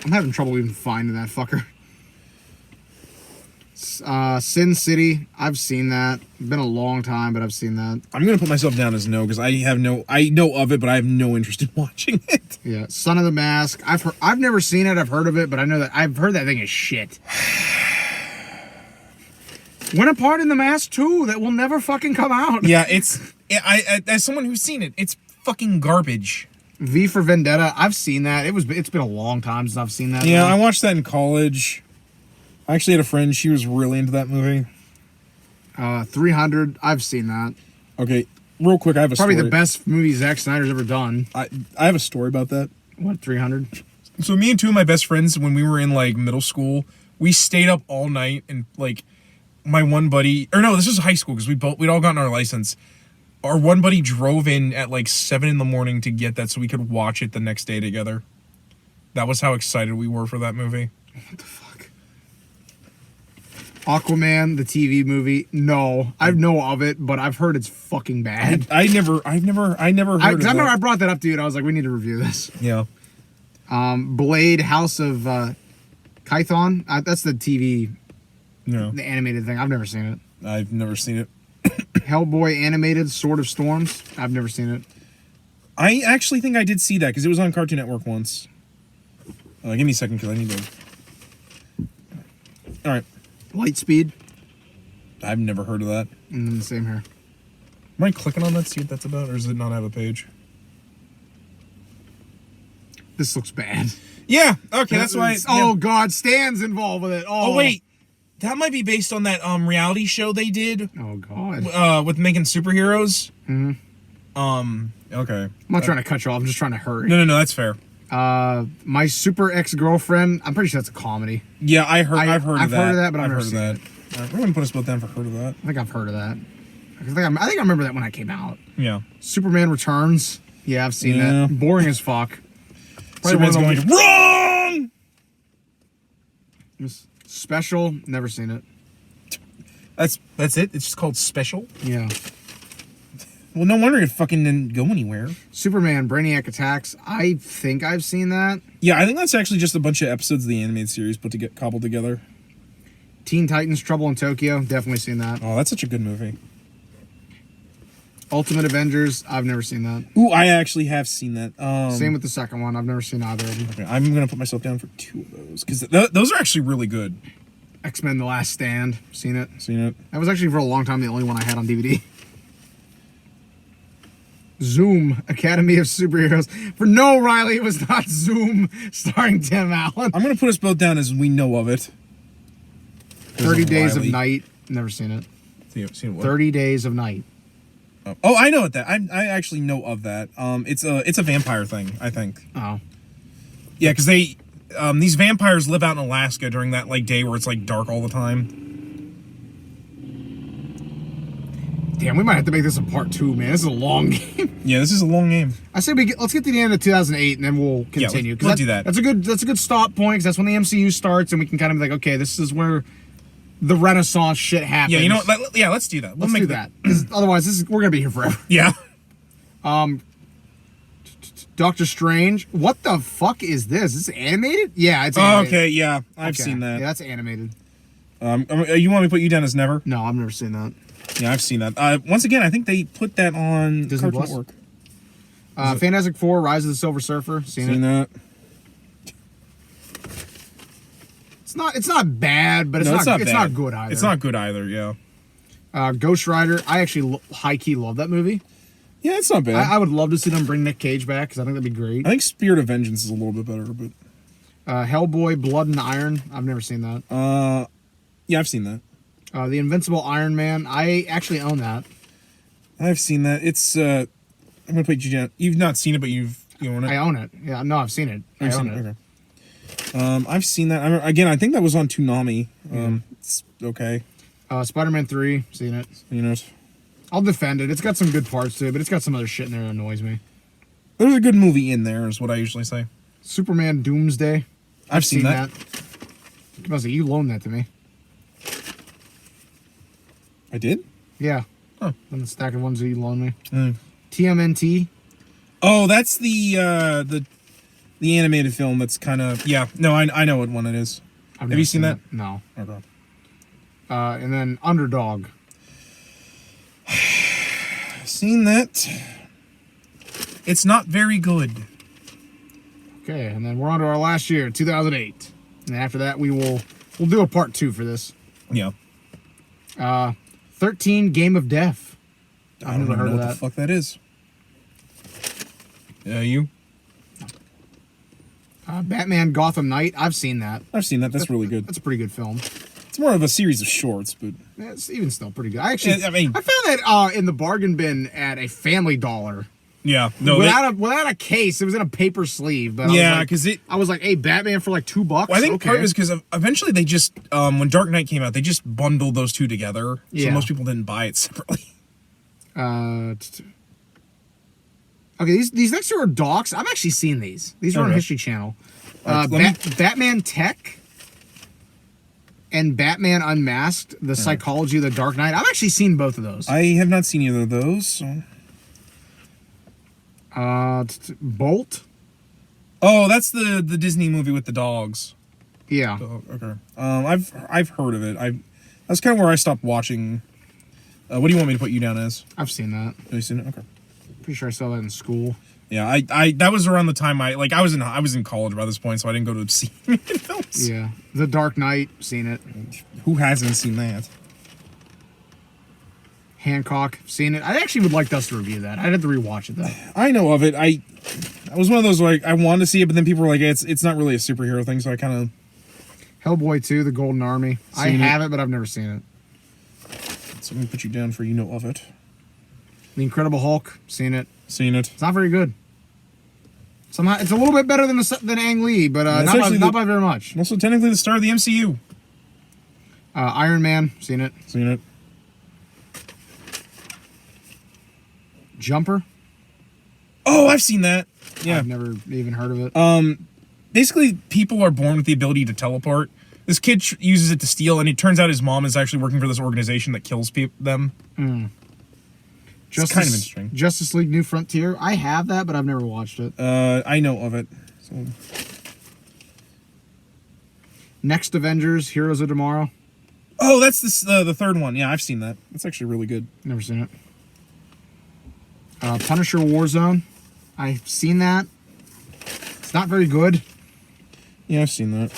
[SPEAKER 2] I'm having trouble even finding that fucker. Sin City. I've seen that. Been a long time, but I've seen that.
[SPEAKER 1] I'm gonna put myself down as no because I know of it, but I have no interest in watching it.
[SPEAKER 2] Yeah, Son of the Mask. I've never seen it. I've heard of it, but I know that I've heard that thing is shit. Went apart in the Mask 2 that will never fucking come out.
[SPEAKER 1] Yeah, I as someone who's seen it, it's fucking garbage.
[SPEAKER 2] V for Vendetta. I've seen that. It's been a long time since I've seen that.
[SPEAKER 1] Yeah,
[SPEAKER 2] now.
[SPEAKER 1] I watched that in college. I actually had a friend. She was really into that movie.
[SPEAKER 2] 300. I've seen that.
[SPEAKER 1] Okay, real quick, I have a
[SPEAKER 2] Probably
[SPEAKER 1] story.
[SPEAKER 2] the best movie Zack Snyder's ever done.
[SPEAKER 1] I have a story about that.
[SPEAKER 2] What, 300?
[SPEAKER 1] So me and two of my best friends, when we were in like middle school, we stayed up all night and like my one buddy, or no, this was high school because we'd all gotten our license. Our one buddy drove in at like 7 a.m. to get that so we could watch it the next day together. That was how excited we were for that movie.
[SPEAKER 2] What the fuck? Aquaman, the TV movie. No, I know of it, but I've heard it's fucking bad.
[SPEAKER 1] I've never heard of
[SPEAKER 2] I remember I
[SPEAKER 1] that.
[SPEAKER 2] brought that up to you and I was like, we need to review this.
[SPEAKER 1] Yeah.
[SPEAKER 2] Blade, House of Kython. That's the TV,
[SPEAKER 1] No,
[SPEAKER 2] the animated thing. I've never seen it.
[SPEAKER 1] I've never seen it.
[SPEAKER 2] Hellboy animated, Sword of Storms. I've never seen it.
[SPEAKER 1] I actually think I did see that because it was on Cartoon Network once. Give me a second because I need to. All right.
[SPEAKER 2] Lightspeed.
[SPEAKER 1] I've never heard of that.
[SPEAKER 2] Same here.
[SPEAKER 1] Am I clicking on that to see what that's about, or does it not have a page?
[SPEAKER 2] This looks bad.
[SPEAKER 1] Yeah. Okay, that's why.
[SPEAKER 2] Oh God, Stan's involved with it.
[SPEAKER 1] Oh wait, that might be based on that reality show they did.
[SPEAKER 2] Oh God.
[SPEAKER 1] With making superheroes. Okay.
[SPEAKER 2] I'm not trying to cut you off. I'm just trying to hurry.
[SPEAKER 1] No, that's fair.
[SPEAKER 2] My Super Ex-Girlfriend. I'm pretty sure that's a comedy.
[SPEAKER 1] Yeah, I've heard of that.
[SPEAKER 2] I've heard of that, but I've never seen it.
[SPEAKER 1] All right, we're gonna put us both down for heard of that.
[SPEAKER 2] I think I've heard of that. I think I remember that when I came out.
[SPEAKER 1] Yeah.
[SPEAKER 2] Superman Returns. Yeah, I've seen that. Boring as fuck.
[SPEAKER 1] Superman's going wrong.
[SPEAKER 2] Special. Never seen it.
[SPEAKER 1] That's it. It's just called Special.
[SPEAKER 2] Yeah.
[SPEAKER 1] Well, no wonder it fucking didn't go anywhere.
[SPEAKER 2] Superman Brainiac Attacks. I think I've seen that.
[SPEAKER 1] Yeah, I think that's actually just a bunch of episodes of the animated series put to get cobbled together.
[SPEAKER 2] Teen Titans Trouble in Tokyo. Definitely seen that.
[SPEAKER 1] Oh, that's such a good movie.
[SPEAKER 2] Ultimate Avengers. I've never seen that.
[SPEAKER 1] Ooh, I actually have seen that.
[SPEAKER 2] Same with the second one. I've never seen either of them.
[SPEAKER 1] Okay, I'm gonna put myself down for 2 of those because those are actually really good.
[SPEAKER 2] X-Men: The Last Stand. Seen it.
[SPEAKER 1] Seen it.
[SPEAKER 2] That was actually for a long time the only one I had on DVD. Zoom, Academy of Superheroes. For no, Riley, it was not Zoom, starring Tim Allen.
[SPEAKER 1] I'm gonna put us both down as we know of it.
[SPEAKER 2] 30 Days of Night. Never seen it.
[SPEAKER 1] Seen what?
[SPEAKER 2] 30 Days of Night.
[SPEAKER 1] Oh, I know what that. I actually know of that. It's a vampire thing, I think.
[SPEAKER 2] Oh.
[SPEAKER 1] Yeah, because they these vampires live out in Alaska during that like day where it's like dark all the time.
[SPEAKER 2] Damn, we might have to make this a part 2, man. This is a long game.
[SPEAKER 1] Yeah, this is a long game.
[SPEAKER 2] I say let's get to the end of 2008 and then we'll continue.
[SPEAKER 1] Yeah, let's do that.
[SPEAKER 2] That's a good stop point because that's when the MCU starts and we can kind of be like, okay, this is where the Renaissance shit happens.
[SPEAKER 1] Yeah, you know what? Let's do that.
[SPEAKER 2] Let's do that. Otherwise, we're gonna be here forever.
[SPEAKER 1] Yeah.
[SPEAKER 2] Doctor Strange. What the fuck is this? Is this animated? Yeah, it's animated.
[SPEAKER 1] Okay, yeah. I've seen that.
[SPEAKER 2] Yeah, that's animated.
[SPEAKER 1] You want me to put you down as never?
[SPEAKER 2] No, I've never seen that.
[SPEAKER 1] Yeah, I've seen that. Once again, I think they put that on
[SPEAKER 2] Disney
[SPEAKER 1] Cartoon
[SPEAKER 2] Plus?
[SPEAKER 1] Network.
[SPEAKER 2] Fantastic Four: Rise of the Silver Surfer. Seen
[SPEAKER 1] that.
[SPEAKER 2] It's not bad, but it's not good either.
[SPEAKER 1] It's not good either. Yeah.
[SPEAKER 2] Ghost Rider. I actually high key love that movie.
[SPEAKER 1] Yeah, it's not bad.
[SPEAKER 2] I would love to see them bring Nick Cage back because I think that'd be great.
[SPEAKER 1] I think Spirit of Vengeance is a little bit better, but
[SPEAKER 2] Hellboy: Blood and Iron. I've never seen that.
[SPEAKER 1] Yeah, I've seen that.
[SPEAKER 2] The Invincible Iron Man. I actually own that.
[SPEAKER 1] I've seen that. It's I'm gonna put you down. You've not seen it, but you own it.
[SPEAKER 2] I own it. Yeah, no, I've seen it. I own it.
[SPEAKER 1] Okay. I've seen that. I think that was on Toonami. It's okay.
[SPEAKER 2] Spider-Man 3. Seen it.
[SPEAKER 1] You know,
[SPEAKER 2] I'll defend it. It's got some good parts to it, but it's got some other shit in there that annoys me.
[SPEAKER 1] there's a good movie in there, is what I usually say.
[SPEAKER 2] Superman Doomsday.
[SPEAKER 1] I've seen that.
[SPEAKER 2] I was like, you loaned that to me.
[SPEAKER 1] I did?
[SPEAKER 2] Yeah.
[SPEAKER 1] Oh.
[SPEAKER 2] On the stack of ones that you loaned me.
[SPEAKER 1] Mm.
[SPEAKER 2] TMNT.
[SPEAKER 1] Oh, that's the animated film that's kind of... Yeah, no, I know what one it is. Have you seen that?
[SPEAKER 2] No.
[SPEAKER 1] Okay.
[SPEAKER 2] And then Underdog.
[SPEAKER 1] Seen that. It's not very good.
[SPEAKER 2] Okay, and then we're on to our last year, 2008. And after that, we'll do a part 2 for this.
[SPEAKER 1] Yeah.
[SPEAKER 2] 13 Game of Death.
[SPEAKER 1] I don't know what the fuck that is. You?
[SPEAKER 2] Batman Gotham Knight. I've seen that.
[SPEAKER 1] I've seen that. That's really good.
[SPEAKER 2] That's a pretty good film.
[SPEAKER 1] It's more of a series of shorts, but...
[SPEAKER 2] Yeah, it's even still pretty good. I found that in the bargain bin at a Family Dollar.
[SPEAKER 1] Yeah. No,
[SPEAKER 2] without a case. It was in a paper sleeve. But
[SPEAKER 1] yeah, because
[SPEAKER 2] I was like, hey, Batman for like $2.
[SPEAKER 1] Well, I think part of it is because eventually they just, when Dark Knight came out, they just bundled those two together.
[SPEAKER 2] Yeah.
[SPEAKER 1] So most people didn't buy it separately.
[SPEAKER 2] Okay, these next two are docs. I've actually seen these. These are on History Channel. Batman Tech and Batman Unmasked, The Psychology of the Dark Knight. I've actually seen both of those.
[SPEAKER 1] I have not seen either of those. So.
[SPEAKER 2] Bolt.
[SPEAKER 1] Oh, that's the Disney movie with the dogs.
[SPEAKER 2] Yeah.
[SPEAKER 1] Oh, okay. I've heard of it. That's kind of where I stopped watching. What do you want me to put you down as?
[SPEAKER 2] I've seen that.
[SPEAKER 1] Have you seen it? Okay.
[SPEAKER 2] Pretty sure I saw that in school.
[SPEAKER 1] Yeah, I that was around the time I was in college by this point, so I didn't go to see films.
[SPEAKER 2] Yeah. The Dark Knight, seen it.
[SPEAKER 1] Who hasn't seen that?
[SPEAKER 2] Hancock, seen it. I actually would like us to review that. I'd have to rewatch it though.
[SPEAKER 1] I know of it. I was one of those like I wanted to see it, but then people were like, it's not really a superhero thing, so I kind of.
[SPEAKER 2] Hellboy 2, The Golden Army. I
[SPEAKER 1] Seen
[SPEAKER 2] have it, but I've never seen it.
[SPEAKER 1] So I'm gonna put you down for you know of it.
[SPEAKER 2] The Incredible Hulk, seen it.
[SPEAKER 1] Seen it.
[SPEAKER 2] It's not very good. Somehow it's a little bit better than Ang Lee, but not by very much.
[SPEAKER 1] Also, technically the star of the MCU.
[SPEAKER 2] Iron Man, seen it.
[SPEAKER 1] Seen it.
[SPEAKER 2] Jumper.
[SPEAKER 1] Oh, I've seen that. Yeah.
[SPEAKER 2] I've never even heard of it.
[SPEAKER 1] Basically, people are born with the ability to teleport. This kid uses it to steal, and it turns out his mom is actually working for this organization that kills them. It's kind of interesting.
[SPEAKER 2] Justice League New Frontier. I have that, but I've never watched it.
[SPEAKER 1] I know of it. So.
[SPEAKER 2] Next Avengers, Heroes of Tomorrow.
[SPEAKER 1] Oh, that's the third one. Yeah, I've seen that. That's actually really good.
[SPEAKER 2] Never seen it. Punisher Warzone. I've seen that. It's not very good.
[SPEAKER 1] Yeah, I've seen that.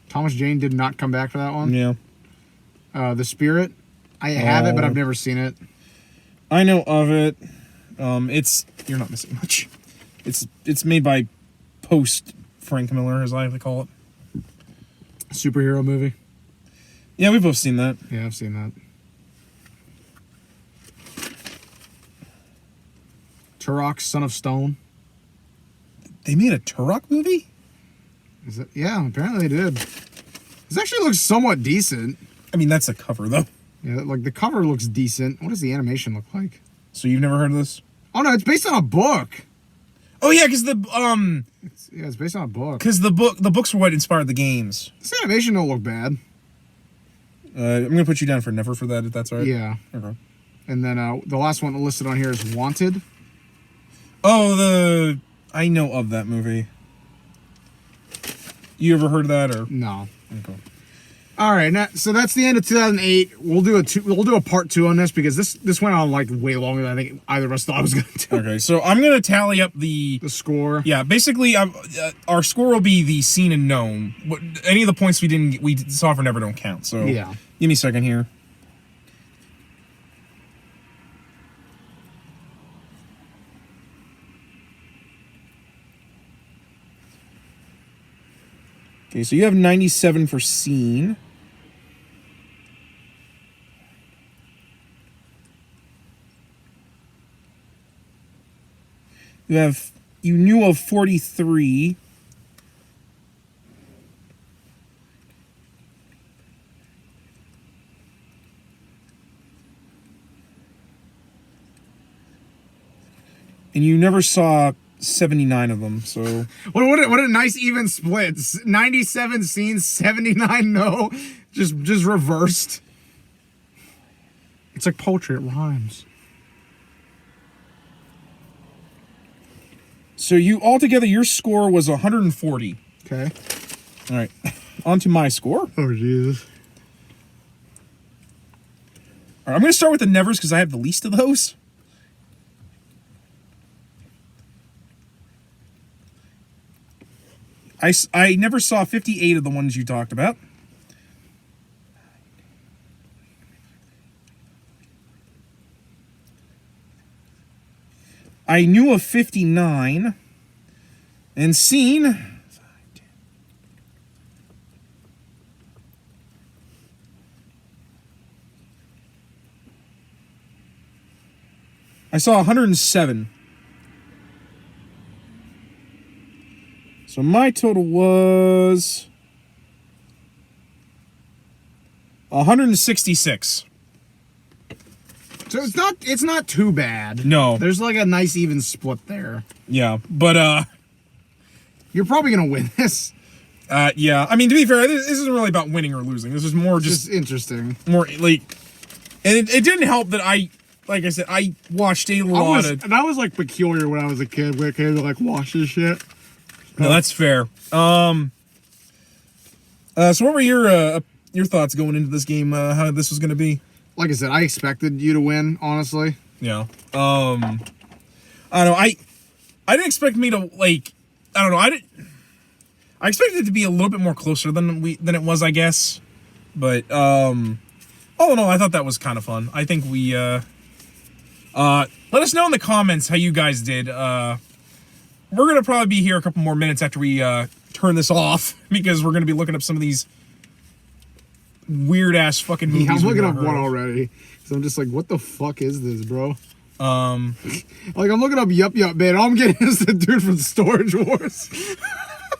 [SPEAKER 2] Thomas Jane did not come back for that one.
[SPEAKER 1] Yeah.
[SPEAKER 2] The Spirit. I have it, but I've never seen it.
[SPEAKER 1] I know of it. You're not missing much. It's made by post Frank Miller, as I like to call it.
[SPEAKER 2] Superhero movie.
[SPEAKER 1] Yeah, we've both seen that.
[SPEAKER 2] Yeah, I've seen that. Turok, Son of Stone.
[SPEAKER 1] They made a Turok movie?
[SPEAKER 2] Is it? Yeah, apparently they did. This actually looks somewhat decent.
[SPEAKER 1] I mean, that's a cover, though.
[SPEAKER 2] Yeah, like the cover looks decent. What does the animation look like?
[SPEAKER 1] So you've never heard of this?
[SPEAKER 2] Oh no, it's based on a book.
[SPEAKER 1] Oh yeah, because
[SPEAKER 2] it's based on a book.
[SPEAKER 1] Because the books were what inspired the games.
[SPEAKER 2] This animation don't look bad.
[SPEAKER 1] I'm gonna put you down for never for that, if that's all right.
[SPEAKER 2] Yeah.
[SPEAKER 1] Okay.
[SPEAKER 2] And then the last one listed on here is Wanted.
[SPEAKER 1] Oh, I know of that movie. You ever heard of that or
[SPEAKER 2] no?
[SPEAKER 1] Okay.
[SPEAKER 2] All right, so that's the end of 2008. We'll do a part 2 on this because this went on like way longer than I think either of us thought I was going to do.
[SPEAKER 1] Okay, so I'm gonna tally up the
[SPEAKER 2] score.
[SPEAKER 1] Yeah, basically, our score will be the seen and known. Any of the points we saw for never don't count. So
[SPEAKER 2] yeah,
[SPEAKER 1] give me a second here. Okay, so you have 97 for seen. You knew of 43. And you never saw 79 of them, so...
[SPEAKER 2] What a nice even split. 97 scenes, 79 no. Just reversed. It's like poetry, it rhymes.
[SPEAKER 1] So altogether, your score was 140.
[SPEAKER 2] Okay.
[SPEAKER 1] All right. On to my score.
[SPEAKER 2] Oh, Jesus.
[SPEAKER 1] All right, I'm going to start with the nevers because I have the least of those. I never saw 58 of the ones you talked about. I knew of 59 and seen I saw 107. So my total was 166.
[SPEAKER 2] So it's not too bad.
[SPEAKER 1] No.
[SPEAKER 2] There's like a nice even split there.
[SPEAKER 1] Yeah, but
[SPEAKER 2] you're probably gonna win this.
[SPEAKER 1] Yeah. I mean, to be fair, this isn't really about winning or losing. This is more just
[SPEAKER 2] interesting.
[SPEAKER 1] More like, and it didn't help that like I said, I watched a lot of.
[SPEAKER 2] That was like peculiar when I was a kid. When I came to like watch this shit.
[SPEAKER 1] No, that's fair. So what were your thoughts going into this game? How this was going to be?
[SPEAKER 2] Like I said, I expected you to win. Honestly.
[SPEAKER 1] Yeah. I don't know. I didn't expect me to like. I don't know. I expected it to be a little bit more closer than it was, I guess. But all in all, I thought that was kind of fun. I think we let us know in the comments how you guys did. We're gonna probably be here a couple more minutes after we turn this off because we're gonna be looking up some of these weird ass fucking movies.
[SPEAKER 2] Yeah, I'm looking up
[SPEAKER 1] one
[SPEAKER 2] already. So I'm just like, what the fuck is this, bro? Like I'm looking up Yup Yup, man. All I'm getting is the dude from Storage Wars.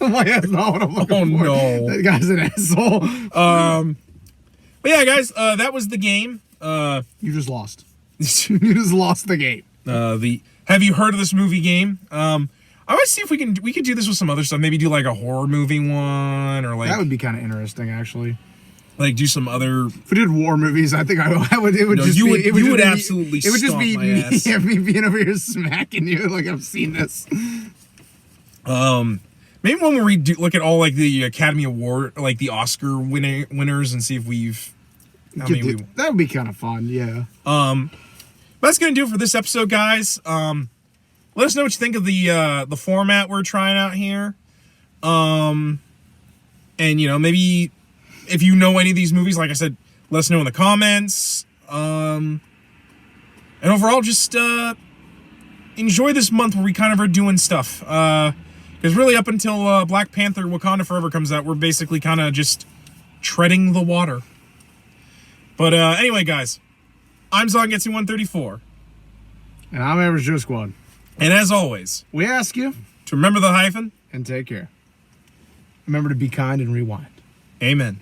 [SPEAKER 2] I'm like, that's not what I'm looking for.
[SPEAKER 1] No.
[SPEAKER 2] That guy's an asshole.
[SPEAKER 1] But yeah, guys, that was the game.
[SPEAKER 2] You just lost. You just lost the game.
[SPEAKER 1] Have you heard of this movie game? I want to see if we could do this with some other stuff. Maybe do like a horror movie one, or like
[SPEAKER 2] that would be kind of interesting, actually.
[SPEAKER 1] Like do some other.
[SPEAKER 2] If we did war movies, I think I would. It would
[SPEAKER 1] No,
[SPEAKER 2] just
[SPEAKER 1] you
[SPEAKER 2] be.
[SPEAKER 1] would-
[SPEAKER 2] It would
[SPEAKER 1] you
[SPEAKER 2] just
[SPEAKER 1] would
[SPEAKER 2] be,
[SPEAKER 1] absolutely
[SPEAKER 2] It would just be
[SPEAKER 1] stomp my
[SPEAKER 2] me,
[SPEAKER 1] ass.
[SPEAKER 2] yeah, me being over here smacking you like I've seen this.
[SPEAKER 1] Maybe one where we look at all like the Academy Award, like the Oscar winners, and see if we've. How many we.
[SPEAKER 2] That would be kind of fun. Yeah.
[SPEAKER 1] That's gonna do it for this episode, guys. Let us know what you think of the format we're trying out here. And you know, maybe if you know any of these movies, like I said, let us know in the comments. And overall, just enjoy this month where we kind of are doing stuff. Because really, up until Black Panther: Wakanda Forever comes out, we're basically kind of just treading the water. But anyway, guys, I'm Zongetsu134.
[SPEAKER 2] And I'm Average Joe Squad.
[SPEAKER 1] And as always,
[SPEAKER 2] We ask you
[SPEAKER 1] to remember the hyphen.
[SPEAKER 2] and take care. Remember to be kind and rewind.
[SPEAKER 1] Amen.